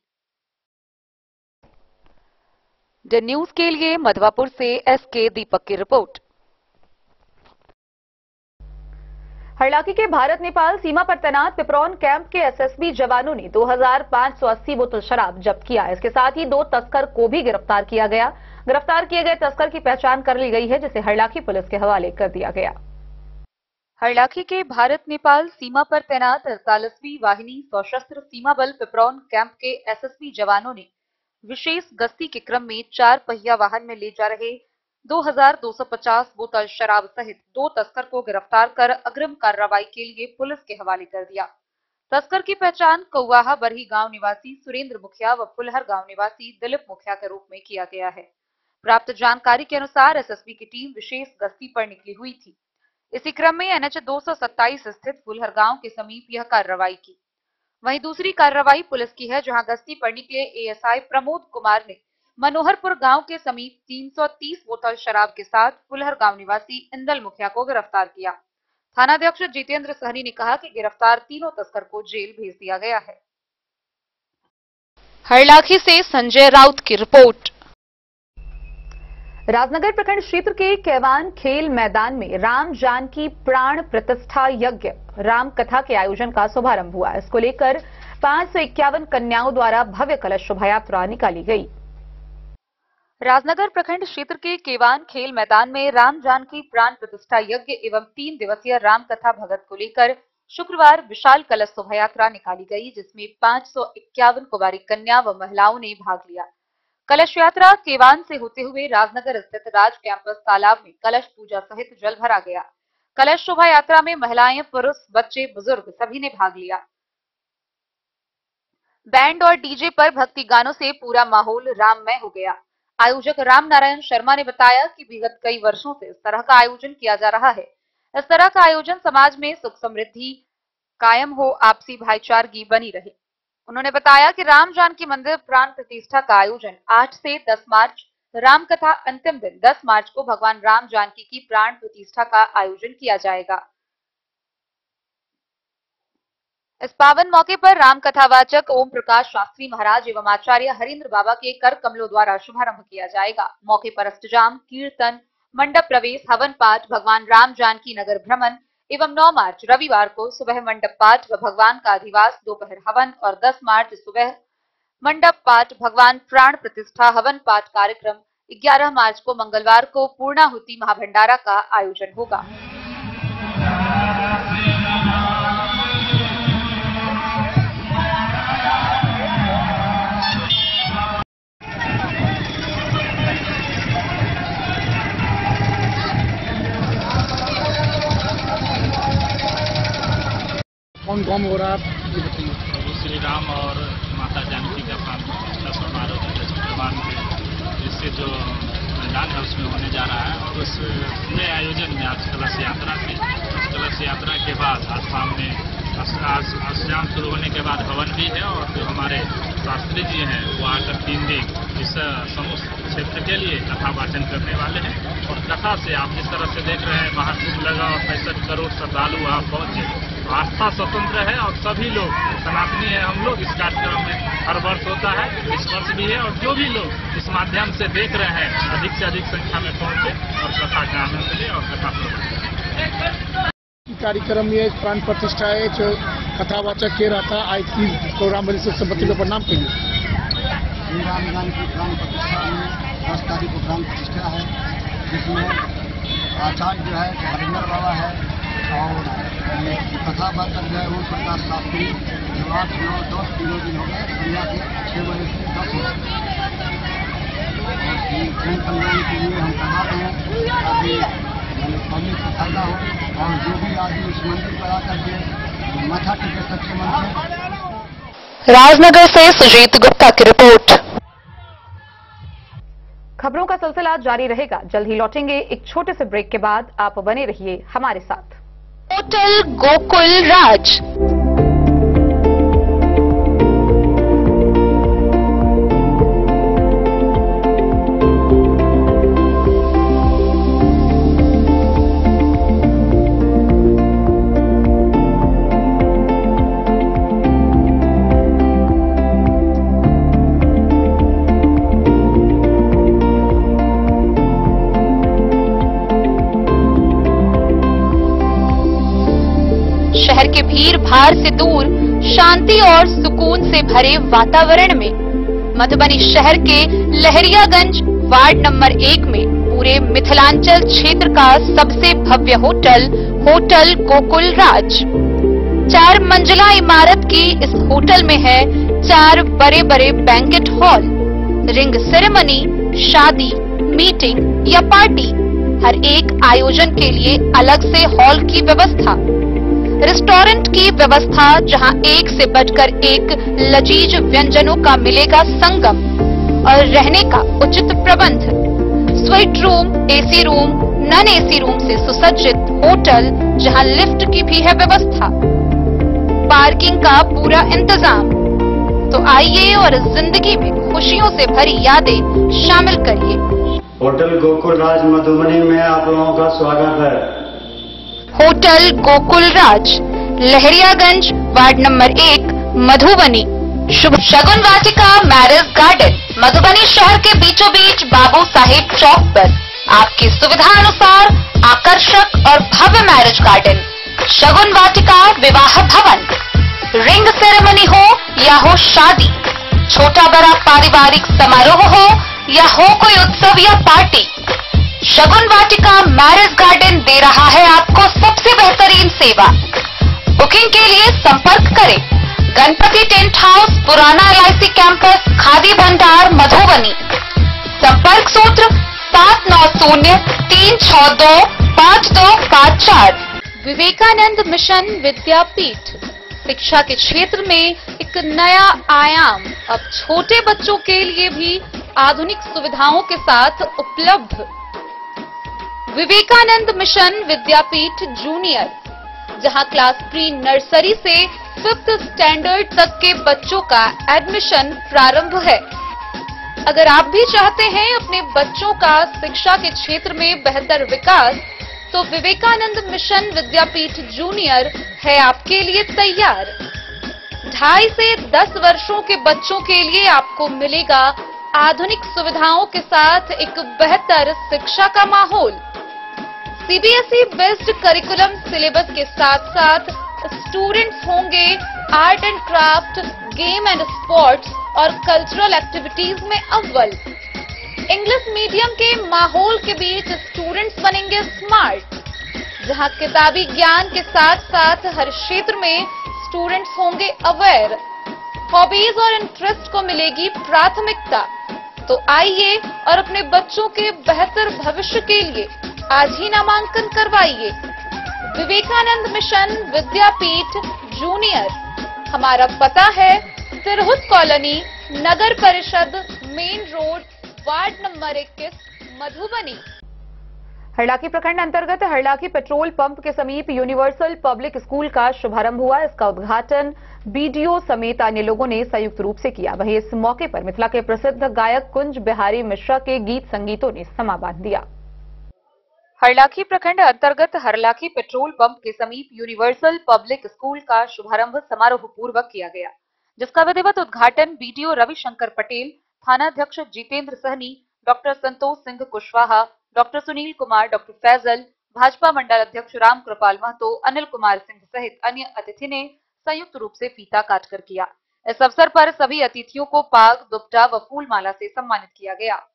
द न्यूज के लिए मधवापुर से एसके दीपक की रिपोर्ट। हरलाखी के भारत नेपाल सीमा पर तैनात पिपरौन कैंप के एसएसबी जवानों ने 2580 बोतल शराब जब्त किया। इसके साथ ही 2 तस्कर को भी गिरफ्तार किया गया। गिरफ्तार किए गए तस्कर की पहचान कर ली गई है, जिसे हरलाखी पुलिस के हवाले कर दिया गया। हरलाखी के भारत नेपाल सीमा पर तैनात 48वीं वाहिनी सशस्त्र सीमा बल पिपरौन कैंप के एसएसबी जवानों ने विशेष गश्ती के क्रम में 4 पहिया वाहन में ले जा रहे 2250 बोतल शराब सहित 2 तस्कर को गिरफ्तार कर अग्रिम कार्रवाई के लिए पुलिस के हवाले कर दिया। तस्कर की पहचान कौवाहा बरही गांव निवासी सुरेंद्र मुखिया व फुलहर गांव निवासी दिलीप मुखिया के रूप में किया गया है। प्राप्त जानकारी के अनुसार एसएसबी की टीम विशेष गश्ती पर निकली हुई थी। इसी क्रम में एनएच 227 स्थित फुलहर गांव के समीप यह कार्रवाई की। वहीं दूसरी कार्रवाई पुलिस की है, जहां गश्ती पर निकले एएसआई प्रमोद कुमार ने मनोहरपुर गांव के समीप 330 बोतल शराब के साथ फुलहर गांव निवासी इंदल मुखिया को गिरफ्तार किया। थानाध्यक्ष जितेंद्र सहनी ने कहा कि गिरफ्तार तीनों तस्कर को जेल भेज दिया गया है। हरलाखी से संजय राउत की रिपोर्ट। राजनगर प्रखंड क्षेत्र के केवान खेल मैदान में राम जानकी प्राण प्रतिष्ठा यज्ञ राम कथा के आयोजन का शुभारंभ हुआ। इसको लेकर 551 कन्याओं द्वारा भव्य कलश शोभा यात्रा निकाली गई। राजनगर प्रखंड क्षेत्र के केवान खेल मैदान में राम जानकी प्राण प्रतिष्ठा यज्ञ एवं 3 दिवसीय राम कथा भगत को लेकर शुक्रवार विशाल कलश शोभा यात्रा निकाली गई, जिसमें 551 कुंवारी कन्या व महिलाओं ने भाग लिया। कलश यात्रा केवान से होते हुए राजनगर स्थित राज कैंपस तालाब में कलश पूजा सहित जल भरा गया। कलश शोभा यात्रा में महिलाएं, पुरुष, बच्चे, बुजुर्ग सभी ने भाग लिया। बैंड और डीजे पर भक्ति गानों से पूरा माहौल राममय हो गया। आयोजक राम नारायण शर्मा ने बताया कि विगत कई वर्षों से इस तरह का आयोजन किया जा रहा है। इस तरह का आयोजन समाज में सुख समृद्धि कायम हो, आपसी भाईचारगी बनी रहे। उन्होंने बताया कि राम जानकी मंदिर प्राण प्रतिष्ठा का आयोजन 8 से 10 मार्च, राम कथा अंतिम दिन 10 मार्च को भगवान राम जानकी की प्राण प्रतिष्ठा का आयोजन किया जाएगा। इस पावन मौके पर राम कथावाचक ओम प्रकाश शास्त्री महाराज एवं आचार्य हरिंद्र बाबा के कर कमलों द्वारा शुभारंभ किया जाएगा। मौके पर अष्टजाम, कीर्तन, मंडप प्रवेश, हवन पाठ, भगवान राम जानकी नगर भ्रमण एवं 9 मार्च रविवार को सुबह मंडप पाठ व भगवान का अधिवास, दोपहर हवन और 10 मार्च सुबह मंडप पाठ, भगवान प्राण प्रतिष्ठा हवन पाठ कार्यक्रम, 11 मार्च को मंगलवार को पूर्णाहुति महाभंडारा का आयोजन होगा। कौन कौन हो रहा है ये बताइए। प्रभु श्री राम और माता जानकी का प्राण प्रतिष्ठा समारोह इससे जो मैदान है उसमें होने जा रहा है। और उस पूरे आयोजन में आज कलश यात्रा थी। उस कलश यात्रा के बाद आज शाम में अष्टजाम शुरू होने के बाद हवन भी है और जो हमारे शास्त्री जी हैं वो आकर 3 दिन इस समूह क्षेत्र के लिए कथा वाचन करने वाले हैं। और कथा से आप जिस तरह से देख रहे हैं महाकुंभ लगा और 65 करोड़ श्रद्धालु वहाँ पहुंचे। आस्था स्वतंत्र है और सभी लोग सनातनी है। हम लोग इस कार्यक्रम में हर वर्ष होता है, इस वर्ष भी है। और जो भी लोग इस माध्यम से देख रहे हैं अधिक से अधिक संख्या में पहुंचे और कथा का आनंद ले और कथा कार्यक्रम ये प्राण प्रतिष्ठा है जो कथावाचक के रहता आई की प्रोग्राम बनी से संपत्ति को प्रणाम करिए। श्री राम जानकी प्राण प्रतिष्ठा में 10 तारीख को प्राण प्रतिष्ठा है, जिसमें आचार्य जो है हरिंदर बाबा है और कथावाचक जो है वो प्रकाश शास्त्री जो 8 9 10 किलो दिन हो गए संध्या के 6 बजे से 10 बजे जन कल्याण के लिए हम कहा रहे हैं ताकि पब्लिक को फायदा हो और जो भी आदमी इस मंदिर पर आकर के माथा टेक सच्चे मन से। राजनगर से सुजीत गुप्ता की रिपोर्ट। खबरों का सिलसिला जारी रहेगा। जल्द ही लौटेंगे एक छोटे से ब्रेक के बाद। आप बने रहिए हमारे साथ। होटल गोकुल राज। शहर के भीड़ भाड़ से दूर शांति और सुकून से भरे वातावरण में मधुबनी शहर के लहरियागंज वार्ड नंबर 1 में पूरे मिथिलांचल क्षेत्र का सबसे भव्य होटल होटल गोकुल राज 4 मंजिला इमारत की इस होटल में है 4 बड़े बड़े बैंकेट हॉल, रिंग सेरेमनी, शादी, मीटिंग या पार्टी, हर एक आयोजन के लिए अलग से हॉल की व्यवस्था, रेस्टोरेंट की व्यवस्था जहां एक से बढ़कर एक लजीज व्यंजनों का मिलेगा संगम और रहने का उचित प्रबंध, suite room, AC room, non AC room से सुसज्जित होटल जहां लिफ्ट की भी है व्यवस्था, पार्किंग का पूरा इंतजाम। तो आइए और इस जिंदगी में खुशियों से भरी यादें शामिल करिए। होटल गोकुल राज मधुबनी में आप लोगों का स्वागत है। होटल गोकुल राज, लहरियागंज, वार्ड नंबर 1, मधुबनी। शुभ शगुन वाटिका मैरिज गार्डन, मधुबनी शहर के बीचों बीच बाबू साहेब चौक पर आपकी सुविधा अनुसार आकर्षक और भव्य मैरिज गार्डन, शगुन वाटिका विवाह भवन। रिंग सेरेमनी हो या हो शादी, छोटा बड़ा पारिवारिक समारोह हो या हो कोई उत्सव या पार्टी, शगुन वाटिका मैरिज गार्डन दे रहा है आपको सबसे बेहतरीन सेवा। बुकिंग के लिए संपर्क करें गणपति टेंट हाउस, पुराना LIC कैंपस, खादी भंडार, मधुबनी। संपर्क सूत्र 7903625254। विवेकानंद मिशन विद्यापीठ, शिक्षा के क्षेत्र में एक नया आयाम अब छोटे बच्चों के लिए भी आधुनिक सुविधाओं के साथ उपलब्ध। विवेकानंद मिशन विद्यापीठ जूनियर, जहां क्लास प्री नर्सरी से 5th स्टैंडर्ड तक के बच्चों का एडमिशन प्रारंभ है। अगर आप भी चाहते हैं अपने बच्चों का शिक्षा के क्षेत्र में बेहतर विकास, तो विवेकानंद मिशन विद्यापीठ जूनियर है आपके लिए तैयार। 2.5 से 10 वर्षों के बच्चों के लिए आपको मिलेगा आधुनिक सुविधाओं के साथ एक बेहतर शिक्षा का माहौल। CBSE बेस्ड करिकुलम सिलेबस के साथ साथ स्टूडेंट्स होंगे art and craft, game and sports और कल्चरल एक्टिविटीज में अव्वल। इंग्लिश मीडियम के माहौल के बीच स्टूडेंट्स बनेंगे स्मार्ट, जहां किताबी ज्ञान के साथ साथ हर क्षेत्र में स्टूडेंट्स होंगे अवेयर। हॉबीज और इंटरेस्ट को मिलेगी प्राथमिकता। तो आइए और अपने बच्चों के बेहतर भविष्य के लिए आज ही नामांकन करवाइए। विवेकानंद मिशन विद्यापीठ जूनियर, हमारा पता है तिरहुत कॉलोनी, नगर परिषद, main road, ward number 21, Madhubani. Harlakhi प्रखंड अंतर्गत हरलाखी पेट्रोल पंप के समीप यूनिवर्सल पब्लिक स्कूल का शुभारंभ हुआ। इसका उद्घाटन BDO समेत अन्य लोगों ने संयुक्त रूप से किया। वहीं इस मौके पर मिथिला के प्रसिद्ध गायक कुंज बिहारी मिश्रा के गीत संगीतों ने समा बांध दिया। हरलाखी प्रखंड अंतर्गत हरलाखी पेट्रोल पंप के समीप यूनिवर्सल पब्लिक स्कूल का शुभारंभ समारोह पूर्वक किया गया, जिसका विधिवत उद्घाटन BDO रविशंकर पटेल, थानाध्यक्ष Jitendra Sahni, doctor Santosh Singh Kushwaha, doctor Sunil Kumar, doctor Faizal, Bhajpa मंडल अध्यक्ष राम कृपाल महतो, अनिल कुमार सिंह सहित अन्य अतिथि ने संयुक्त रूप से फीता काटकर किया। इस अवसर पर सभी अतिथियों को पाग, दुपट्टा व फूलमाला से सम्मानित किया गया।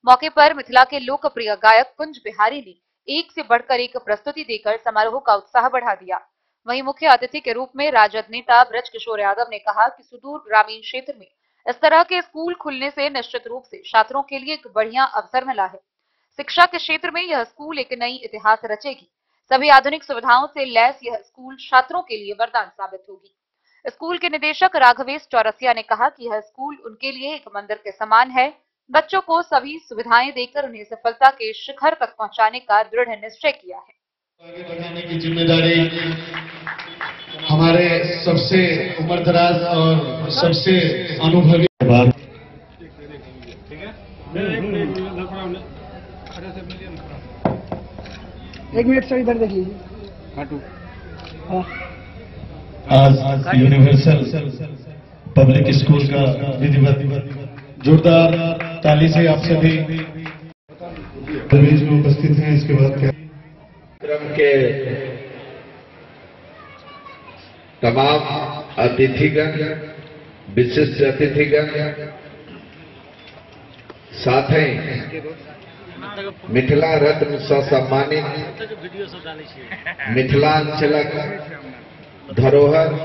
मौके पर मिथिला के लोकप्रिय गायक कुंज बिहारी ने एक से बढ़कर एक प्रस्तुति देकर समारोह का उत्साह बढ़ा दिया। वहीं मुख्य अतिथि के रूप में राजद नेता ब्रज किशोर यादव ने कहा कि सुदूर ग्रामीण क्षेत्र में इस तरह के स्कूल खुलने से निश्चित रूप से छात्रों के लिए एक बढ़िया अवसर मिला है। शिक्षा के क्षेत्र में यह स्कूल एक नई इतिहास रचेगी। सभी आधुनिक सुविधाओं से लैस यह स्कूल छात्रों के लिए वरदान साबित होगी। स्कूल के निदेशक राघवेश चौरसिया ने कहा कि यह स्कूल उनके लिए एक मंदिर के समान है। बच्चों को सभी सुविधाएं देकर उन्हें सफलता के शिखर तक पहुंचाने का दृढ़ निश्चय किया है। आगे बढ़ाने की जिम्मेदारी हमारे सबसे उम्रदराज और सबसे अनुभवी एक मिनट से इधर देखिए। आज यूनिवर्सल पब्लिक स्कूल का विधिवत जोरदार ताली से आप सभी प्रवेश में उपस्थित हैं। इसके बाद क्या क्रम के तमाम अतिथिगण, विशिष्ट अतिथिगण, साथ ही मिथिला रत्न से सम्मानित मिथिलांचलक धरोहर।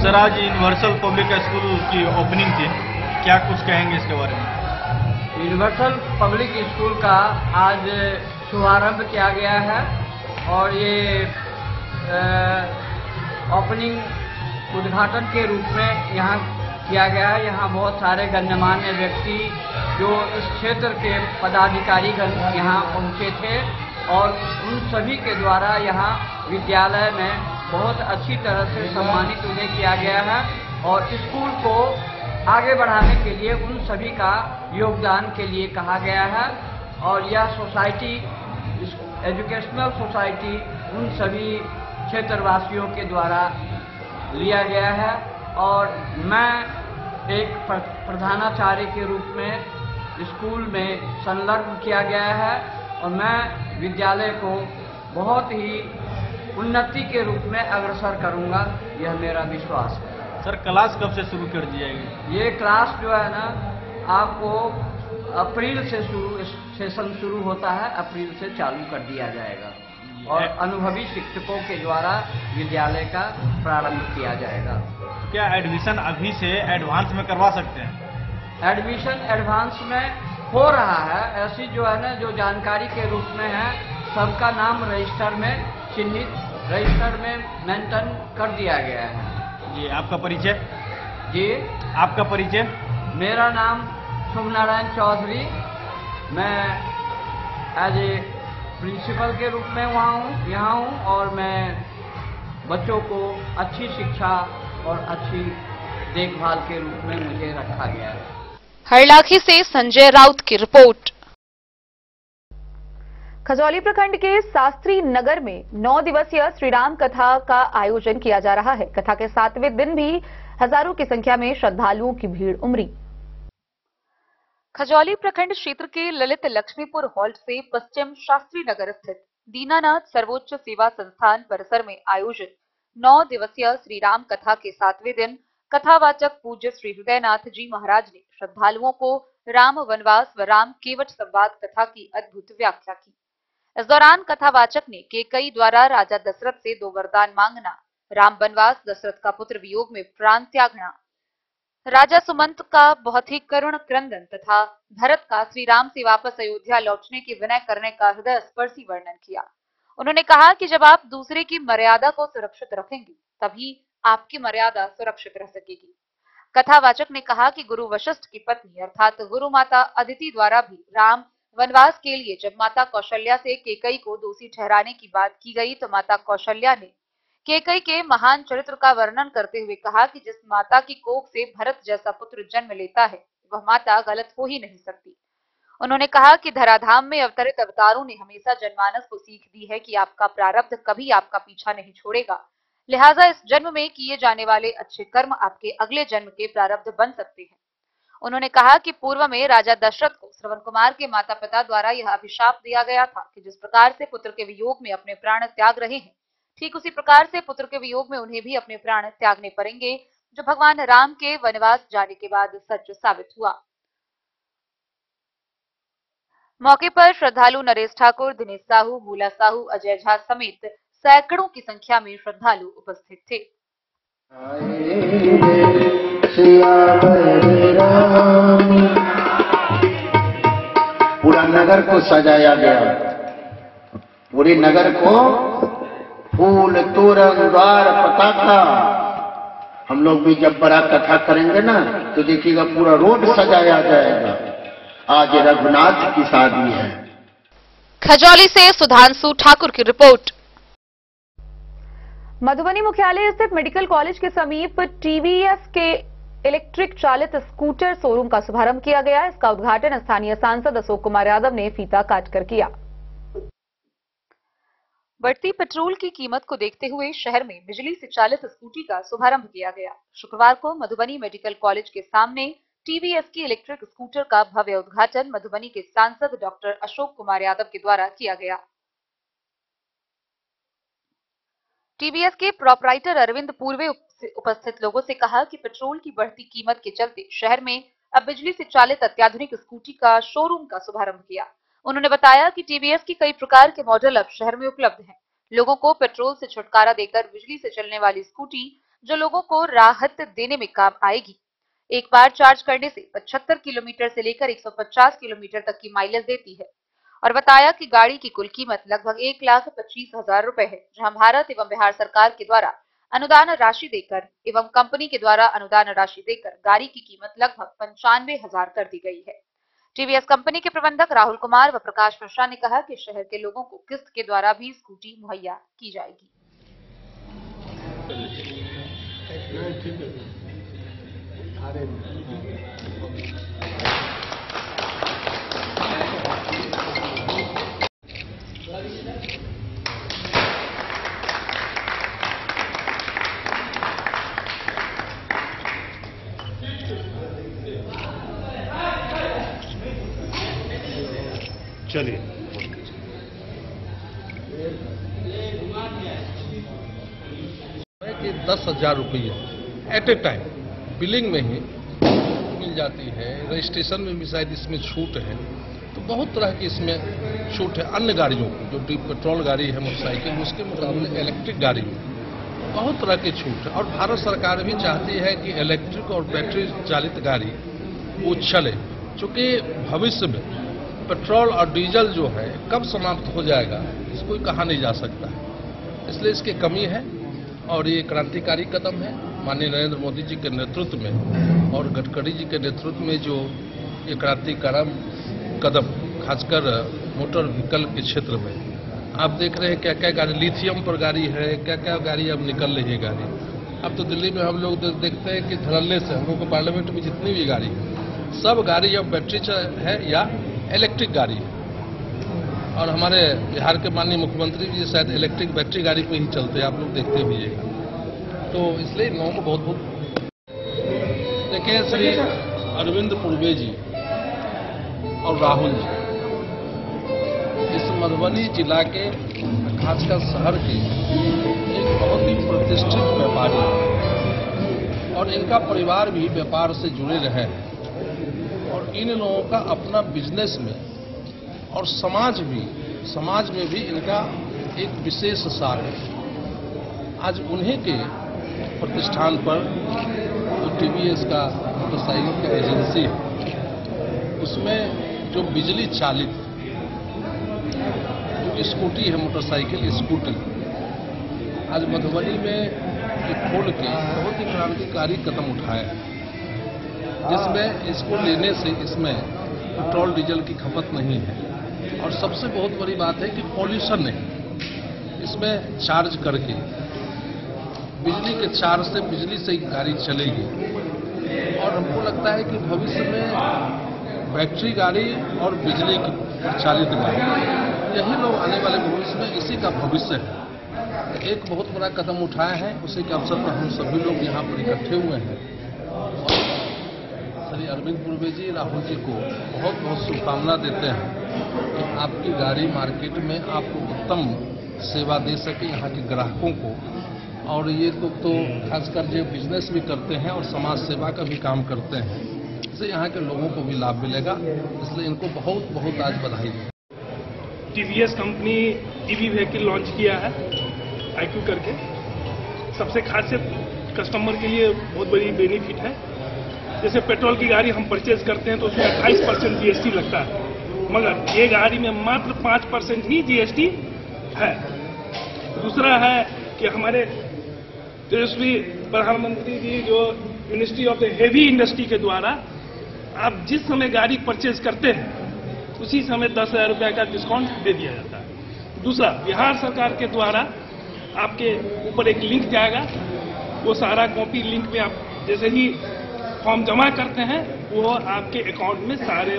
सर, आज यूनिवर्सल पब्लिक स्कूल की ओपनिंग थी, क्या कुछ कहेंगे इसके बारे में? यूनिवर्सल पब्लिक स्कूल का आज शुभारंभ किया गया है और ये ओपनिंग उद्घाटन के रूप में यहाँ किया गया है। यहाँ बहुत सारे गण्यमान्य व्यक्ति जो इस क्षेत्र के पदाधिकारीगण यहाँ पहुँचे थे और उन सभी के द्वारा यहाँ विद्यालय में बहुत अच्छी तरह से सम्मानित उन्हें किया गया है और स्कूल को आगे बढ़ाने के लिए उन सभी का योगदान के लिए कहा गया है और यह सोसाइटी, एजुकेशनल सोसाइटी, उन सभी क्षेत्रवासियों के द्वारा लिया गया है और मैं एक प्रधानाचार्य के रूप में स्कूल में संलग्न किया गया है और मैं विद्यालय को बहुत ही उन्नति के रूप में अग्रसर करूंगा, यह मेरा विश्वास है। सर, क्लास कब से शुरू कर दी जाएगी? ये क्लास जो है ना, आपको अप्रैल से सेशन शुरू होता है, अप्रैल से चालू कर दिया जाएगा और अनुभवी शिक्षकों के द्वारा विद्यालय का प्रारंभ किया जाएगा। क्या एडमिशन अभी से एडवांस में करवा सकते हैं? एडमिशन एडवांस में हो रहा है। ऐसी जो है ना, जो जानकारी के रूप में है, सबका नाम रजिस्टर में चिन्हित, रजिस्टर में मेंशन कर दिया गया है। जी, आपका परिचय? जी, आपका परिचय? मेरा नाम शुभ नारायण चौधरी, मैं एज ए प्रिंसिपल के रूप में यहाँ हूँ और मैं बच्चों को अच्छी शिक्षा और अच्छी देखभाल के रूप में मुझे रखा गया है। हरलाखी से संजय राउत की रिपोर्ट। खजौली प्रखंड के शास्त्री नगर में 9 दिवसीय श्रीराम कथा का आयोजन किया जा रहा है। कथा के 7वें दिन भी हजारों की संख्या में श्रद्धालुओं की भीड़ उमड़ी। खजौली प्रखंड क्षेत्र के ललित लक्ष्मीपुर हॉल्ट से पश्चिम शास्त्री नगर स्थित दीनानाथ सर्वोच्च सेवा संस्थान परिसर में आयोजित 9 दिवसीय श्री राम कथा के 7वें दिन कथावाचक पूज्य श्री हृदयनाथ जी महाराज ने श्रद्धालुओं को राम वनवास व राम केवट संवाद कथा की अद्भुत व्याख्या की। इस दौरान कथावाचक ने केकई द्वारा राजा दशरथ से 2 वरदान मांगना, राम वनवास, दशरथ का पुत्र वियोग में प्राण त्यागना, राजा सुमंत का बहुत ही करुण क्रंदन तथा भरत का श्री राम से वापस अयोध्या लौटने की विनय करने का हृदय स्पर्शी वर्णन किया। उन्होंने कहा कि जब आप दूसरे की मर्यादा को सुरक्षित रखेंगे तभी आपकी मर्यादा सुरक्षित रह सकेगी। कथावाचक ने कहा कि गुरु वशिष्ठ की पत्नी अर्थात गुरु माता अदिति द्वारा भी राम वनवास के लिए जब माता कौशल्या से केकई को दोषी ठहराने की बात की गई तो माता कौशल्या ने केकई के महान चरित्र का वर्णन करते हुए कहा कि जिस माता की कोख से भरत जैसा पुत्र जन्म लेता है वह माता गलत हो ही नहीं सकती। उन्होंने कहा कि धराधाम में अवतरित अवतारों ने हमेशा जनमानस को सीख दी है कि आपका प्रारब्ध कभी आपका पीछा नहीं छोड़ेगा, लिहाजा इस जन्म में किए जाने वाले अच्छे कर्म आपके अगले जन्म के प्रारब्ध बन सकते हैं। उन्होंने कहा कि पूर्व में राजा दशरथ को श्रवण कुमार के माता पिता द्वारा यह अभिशाप दिया गया था कि जिस प्रकार से पुत्र के वियोग में अपने प्राण त्याग रहे हैं, ठीक उसी प्रकार से पुत्र के वियोग में उन्हें भी अपने प्राण त्यागने पड़ेंगे, जो भगवान राम के वनवास जाने के बाद सच साबित हुआ। मौके पर श्रद्धालु नरेश ठाकुर, दिनेश साहू, भूला साहू, अजय झा समेत सैकड़ों की संख्या में श्रद्धालु उपस्थित थे। पूरा नगर को सजाया गया, पूरे नगर को फूल, तोरण, द्वार, पताका। हम लोग भी जब बड़ा कथा करेंगे ना तो देखिएगा पूरा रोड सजाया जाएगा। आज रघुनाथ की शादी है। खजौली से सुधांशु ठाकुर की रिपोर्ट। मधुबनी मुख्यालय स्थित मेडिकल कॉलेज के समीप टीवीएस के इलेक्ट्रिक चालित स्कूटर शोरूम का शुभारंभ किया गया। इसका उद्घाटन स्थानीय सांसद अशोक कुमार यादव ने फीता काटकर किया। बढ़ती पेट्रोल की कीमत को देखते हुए शहर में बिजली से चालित स्कूटी का शुभारंभ किया गया। शुक्रवार को मधुबनी मेडिकल कॉलेज के सामने टीवीएस की इलेक्ट्रिक स्कूटर का भव्य उद्घाटन मधुबनी के सांसद डॉक्टर अशोक कुमार यादव के द्वारा किया गया। टीवीएस के प्रोपराइटर अरविंद पूर्वे उपस्थित लोगों से कहा कि पेट्रोल की बढ़ती कीमत के चलते शहर में अब बिजली से चालित अत्याधुनिक स्कूटी का शोरूम का शुभारंभ किया। उन्होंने बताया कि टीवीएस की कई प्रकार के मॉडल अब शहर में उपलब्ध हैं। लोगों को पेट्रोल से छुटकारा देकर बिजली से चलने वाली स्कूटी जो लोगों को राहत देने में काम आएगी। एक बार चार्ज करने से 75 किलोमीटर से लेकर 150 किलोमीटर तक की माइलेज देती है और बताया कि गाड़ी की कुल कीमत लगभग 1,25,000 रुपए है, जहां भारत एवं बिहार सरकार के द्वारा अनुदान राशि देकर एवं कंपनी के द्वारा अनुदान राशि देकर गाड़ी की कीमत लगभग 95,000 कर दी गई है। टीवीएस कंपनी के प्रबंधक राहुल कुमार व प्रकाश मिश्रा ने कहा कि शहर के लोगों को किस्त के द्वारा भी स्कूटी मुहैया की जाएगी। चलिए 10,000 रुपये एट ए टाइम बिलिंग में ही मिल जाती है। रजिस्ट्रेशन में भी शायद इसमें छूट है, तो बहुत तरह की इसमें छूट है। अन्य गाड़ियों को जो पेट्रोल गाड़ी है, मोटरसाइकिल, उसके मुकाबले इलेक्ट्रिक गाड़ी में बहुत तरह की छूट है। और भारत सरकार भी चाहती है कि इलेक्ट्रिक और बैटरी चालित गाड़ी वो चले, चूँकि भविष्य में पेट्रोल और डीजल जो है कब समाप्त हो जाएगा इसको कोई कहा नहीं जा सकता है, इसलिए इसकी कमी है। और ये क्रांतिकारी कदम है माननीय नरेंद्र मोदी जी के नेतृत्व में और गडकरी जी के नेतृत्व में जो ये क्रांतिकारी कदम, खासकर मोटर व्हीकल के क्षेत्र में आप देख रहे हैं क्या क्या गाड़ी, लिथियम पर गाड़ी है, क्या क्या गाड़ी अब निकल रही है गाड़ी। अब तो दिल्ली में हम लोग देखते हैं कि धड़ल्ले से हम लोग को पार्लियामेंट में जितनी भी गाड़ी है सब गाड़ी अब बैटरी है या इलेक्ट्रिक गाड़ी है। और हमारे बिहार के माननीय मुख्यमंत्री जी शायद इलेक्ट्रिक बैटरी गाड़ी पे ही चलते हैं, आप लोग देखते होइएगा। तो इसलिए इन लोगों को बहुत बहुत देखिए, श्री अरविंद पूर्वे जी और राहुल जी इस मधुबनी जिला के खासकर शहर के एक बहुत ही प्रतिष्ठित व्यापारी हैं और इनका परिवार भी व्यापार से जुड़े रहे हैं। और इन लोगों का अपना बिजनेस में और समाज में भी इनका एक विशेष सार है। आज उन्हीं के प्रतिष्ठान पर जो टीवीएस का मोटरसाइकिल का एजेंसी है उसमें जो बिजली चालित जो स्कूटी है, मोटरसाइकिल स्कूटी, आज मधुबनी में खोल के बहुत ही क्रांतिकारी कदम उठाया है, जिसमें इसको लेने से इसमें पेट्रोल डीजल की खपत नहीं है। और सबसे बहुत बड़ी बात है कि पॉल्यूशन नहीं, इसमें चार्ज करके बिजली के चार्ज से बिजली से गाड़ी चलेगी। और हमको लगता है कि भविष्य में बैटरी गाड़ी और बिजली की चालित गाड़ी, यही लोग आने वाले भविष्य में इसी का भविष्य है। एक बहुत बड़ा कदम उठाए हैं, उसी के अवसर पर हम सभी लोग यहाँ पर इकट्ठे हुए हैं। श्री अरविंद पूर्वे जी, राहुल जी को बहुत बहुत शुभकामना देते हैं कि आपकी गाड़ी मार्केट में आपको उत्तम सेवा दे सके यहाँ के ग्राहकों को। और ये तो खासकर जो बिजनेस भी करते हैं और समाज सेवा का भी काम करते हैं, इससे यहाँ के लोगों को भी लाभ मिलेगा, इसलिए इनको बहुत बहुत आज बधाई है। TVS company EV vehicle launch किया है IQ करके। सबसे खासियत कस्टमर के लिए बहुत बड़ी बेनिफिट है। जैसे पेट्रोल की गाड़ी हम परचेज करते हैं तो उसमें 28% GST लगता है, मगर ये गाड़ी में मात्र 5% ही GST है। दूसरा है कि हमारे तेजस्वी प्रधानमंत्री जी जो ministry of the heavy industry के द्वारा आप जिस समय गाड़ी परचेज करते हैं उसी समय 10,000 रुपये का डिस्काउंट दे दिया जाता है। दूसरा, बिहार सरकार के द्वारा आपके ऊपर एक लिंक जाएगा, वो सारा कॉपी लिंक में आप जैसे ही फॉर्म जमा करते हैं वो आपके अकाउंट में सारे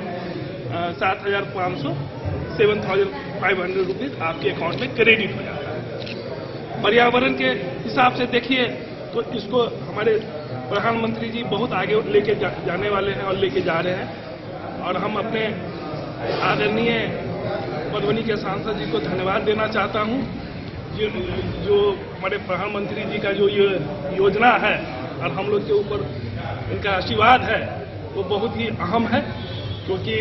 7,500 रुपीज आपके अकाउंट में क्रेडिट हो जाता है। पर्यावरण के हिसाब से देखिए तो इसको हमारे प्रधानमंत्री जी बहुत आगे लेके जाने वाले हैं और लेके जा रहे हैं। और हम अपने आदरणीय मधुबनी के सांसद जी को धन्यवाद देना चाहता हूं जो हमारे प्रधानमंत्री जी का जो ये योजना है और हम लोग के ऊपर इनका आशीर्वाद है वो बहुत ही अहम है, क्योंकि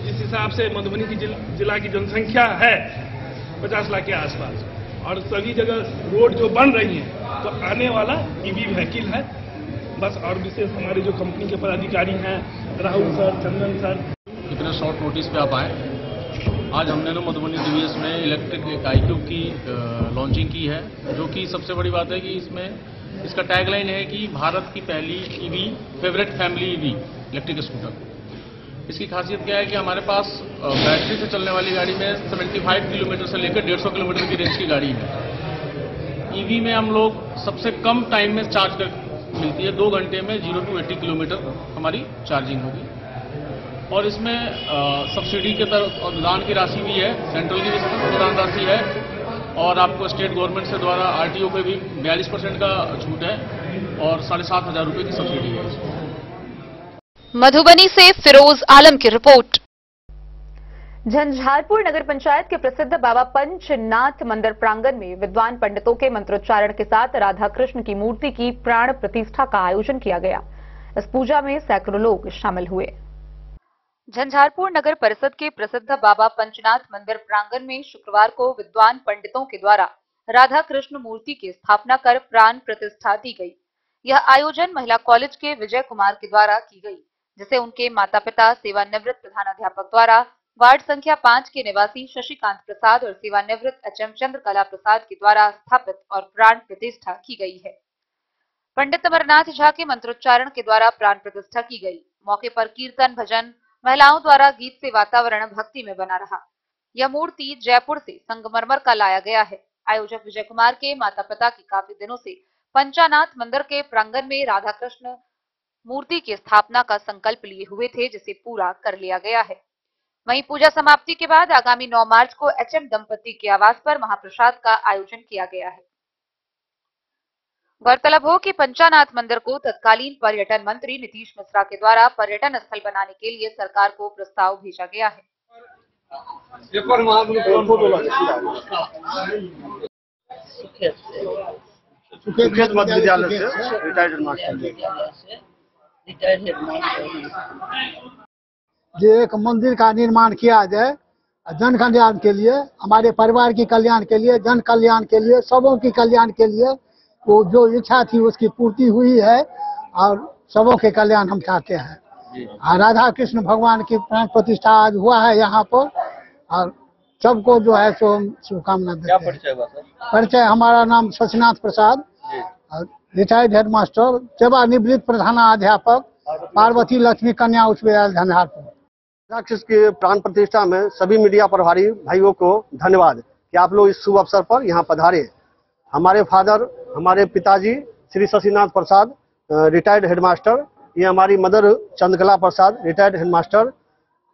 जिस हिसाब से मधुबनी की जिला की जनसंख्या है 50 लाख के आसपास और सभी जगह रोड जो बन रही हैं तो आने वाला ईवी व्हीकल है बस। और विशेष हमारे जो कंपनी के पदाधिकारी हैं राहुल सर, चंदन सर, इतने शॉर्ट नोटिस पे आप आए। आज हमने तो मधुबनी डीवीएस में इलेक्ट्रिक एक iQube की लॉन्चिंग की है, जो कि सबसे बड़ी बात है कि इसमें इसका टैगलाइन है कि भारत की पहली EV favourite family EV electric scooter. इसकी खासियत क्या है कि हमारे पास बैटरी से चलने वाली गाड़ी में 75 किलोमीटर से लेकर 150 किलोमीटर की रेंज की गाड़ी है। ईवी में हम लोग सबसे कम टाइम में चार्ज कर मिलती है, 2 घंटे में 0 to 80 किलोमीटर हमारी चार्जिंग होगी। और इसमें सब्सिडी के तरफ अनुदान की राशि भी है, सेंट्रल की अनुदान राशि है और आपको स्टेट गवर्नमेंट से द्वारा आरटीओ पे भी 42% का छूट है और 7,500 रुपये की सब्सिडी है। मधुबनी से फिरोज आलम की रिपोर्ट। झंझारपुर नगर पंचायत के प्रसिद्ध बाबा पंचनाथ मंदिर प्रांगण में विद्वान पंडितों के मंत्रोच्चारण के साथ राधा कृष्ण की मूर्ति की प्राण प्रतिष्ठा का आयोजन किया गया। इस पूजा में सैकड़ों लोग शामिल हुए। झंझारपुर नगर परिषद के प्रसिद्ध बाबा पंचनाथ मंदिर प्रांगण में शुक्रवार को विद्वान पंडितों के द्वारा राधा कृष्ण मूर्ति की स्थापना कर प्राण प्रतिष्ठा दी गई। यह आयोजन महिला कॉलेज के विजय कुमार के द्वारा की गई, जिसे उनके माता पिता सेवानिवृत्त प्रधानाध्यापक द्वारा वार्ड संख्या 5 के निवासी शशिकांत प्रसाद और सेवानिवृत्त एचएम चंद्रकला प्रसाद के द्वारा स्थापित और प्राण प्रतिष्ठा की गई है। पंडित अमरनाथ झा के मंत्रोच्चारण के द्वारा प्राण प्रतिष्ठा की गई। मौके पर कीर्तन, भजन, महिलाओं द्वारा गीत से वातावरण भक्ति में बना रहा। यह मूर्ति जयपुर से संगमरमर का लाया गया है। आयोजक विजय कुमार के माता पिता की काफी दिनों से पंचानाथ मंदिर के प्रांगण में राधा कृष्ण मूर्ति की स्थापना का संकल्प लिए हुए थे, जिसे पूरा कर लिया गया है। वहीं पूजा समाप्ति के बाद आगामी 9 मार्च को एचएम दंपति के आवास पर महाप्रसाद का आयोजन किया गया है। गौरतलब हो कि पंचानाथ मंदिर को तत्कालीन पर्यटन मंत्री नीतीश मिश्रा के द्वारा पर्यटन स्थल बनाने के लिए सरकार को प्रस्ताव भेजा गया है। सुखेत मध्य विद्यालय से रिटायर्ड जो एक मंदिर का निर्माण किया जाए जन कल्याण के लिए, हमारे परिवार की कल्याण के लिए, जन कल्याण के लिए, सबों की कल्याण के लिए, वो जो इच्छा थी उसकी पूर्ति हुई है और सबों के कल्याण हम चाहते हैं। राधा कृष्ण भगवान की प्राण प्रतिष्ठा आज हुआ है यहाँ पर और सबको जो है सो शुभकामना देते हैं। परिचय हमारा नाम शशिनाथ प्रसाद, रिटायर्ड हेडमास्टर, सेवानिवृत्त प्रधानाध्यापक, पार्वती लक्ष्मी कन्या उच्च विद्यालय झंझारपुर। राधा कृष्ण की प्राण प्रतिष्ठा में सभी मीडिया प्रभारी भाइयों को धन्यवाद कि आप लोग इस शुभ अवसर पर यहाँ पधारे। हमारे फादर, हमारे पिताजी श्री शशिनाथ प्रसाद, रिटायर्ड हेडमास्टर, ये हमारी मदर चंद्रकला प्रसाद, रिटायर्ड हेडमास्टर,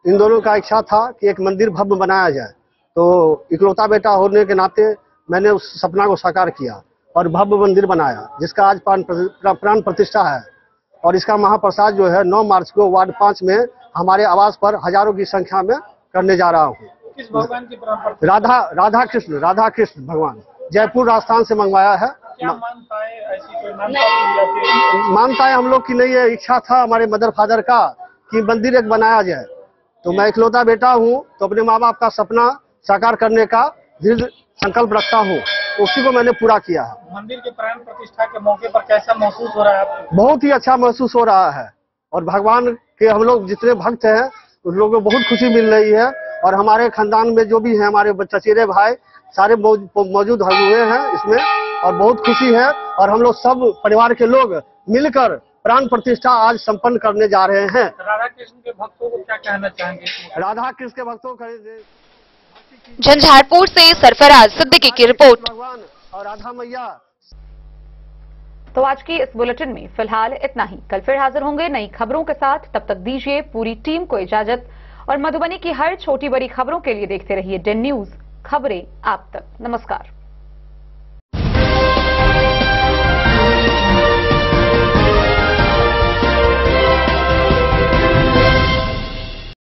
इन दोनों का इच्छा था कि एक मंदिर भव्य बनाया जाए। तो इकलौता बेटा होने के नाते मैंने उस सपना को साकार किया और भव्य मंदिर बनाया, जिसका आज प्राण प्रतिष्ठा है। और इसका महाप्रसाद जो है 9 मार्च को वार्ड 5 में हमारे आवास पर हजारों की संख्या में करने जा रहा हूँ। किस भगवान की राधा कृष्ण भगवान, जयपुर राजस्थान से मंगवाया है। क्या मानता है, ऐसी कोई मानता है हम लोग की नहीं है, इच्छा था हमारे मदर फादर का कि मंदिर एक बनाया जाए। तो मैं इकलौता बेटा हूँ तो अपने माँ बाप का सपना साकार करने का दृढ़ संकल्प रखता हूँ, उसी को मैंने पूरा किया है। मंदिर के प्राण प्रतिष्ठा के मौके पर कैसा महसूस हो रहा है आपको? बहुत ही अच्छा महसूस हो रहा है और भगवान के हम लोग जितने भक्त हैं उन लोगों को बहुत खुशी मिल रही है। और हमारे खानदान में जो भी है हमारे चचेरे भाई सारे मौजूद हुए हैं इसमें और बहुत खुशी है। और हम लोग सब परिवार के लोग मिलकर प्राण प्रतिष्ठा आज संपन्न करने जा रहे हैं। राधा कृष्ण के भक्तों को क्या कहना चाहेंगे? राधा कृष्ण के भक्तों को झंझारपुर से सरफराज सिद्दीकी की रिपोर्ट। भगवान और राधा मैया। तो आज की इस बुलेटिन में फिलहाल इतना ही। कल फिर हाजिर होंगे नई खबरों के साथ। तब तक दीजिए पूरी टीम को इजाजत और मधुबनी की हर छोटी बड़ी खबरों के लिए देखते रहिए डेन न्यूज, खबरें आप तक। नमस्कार।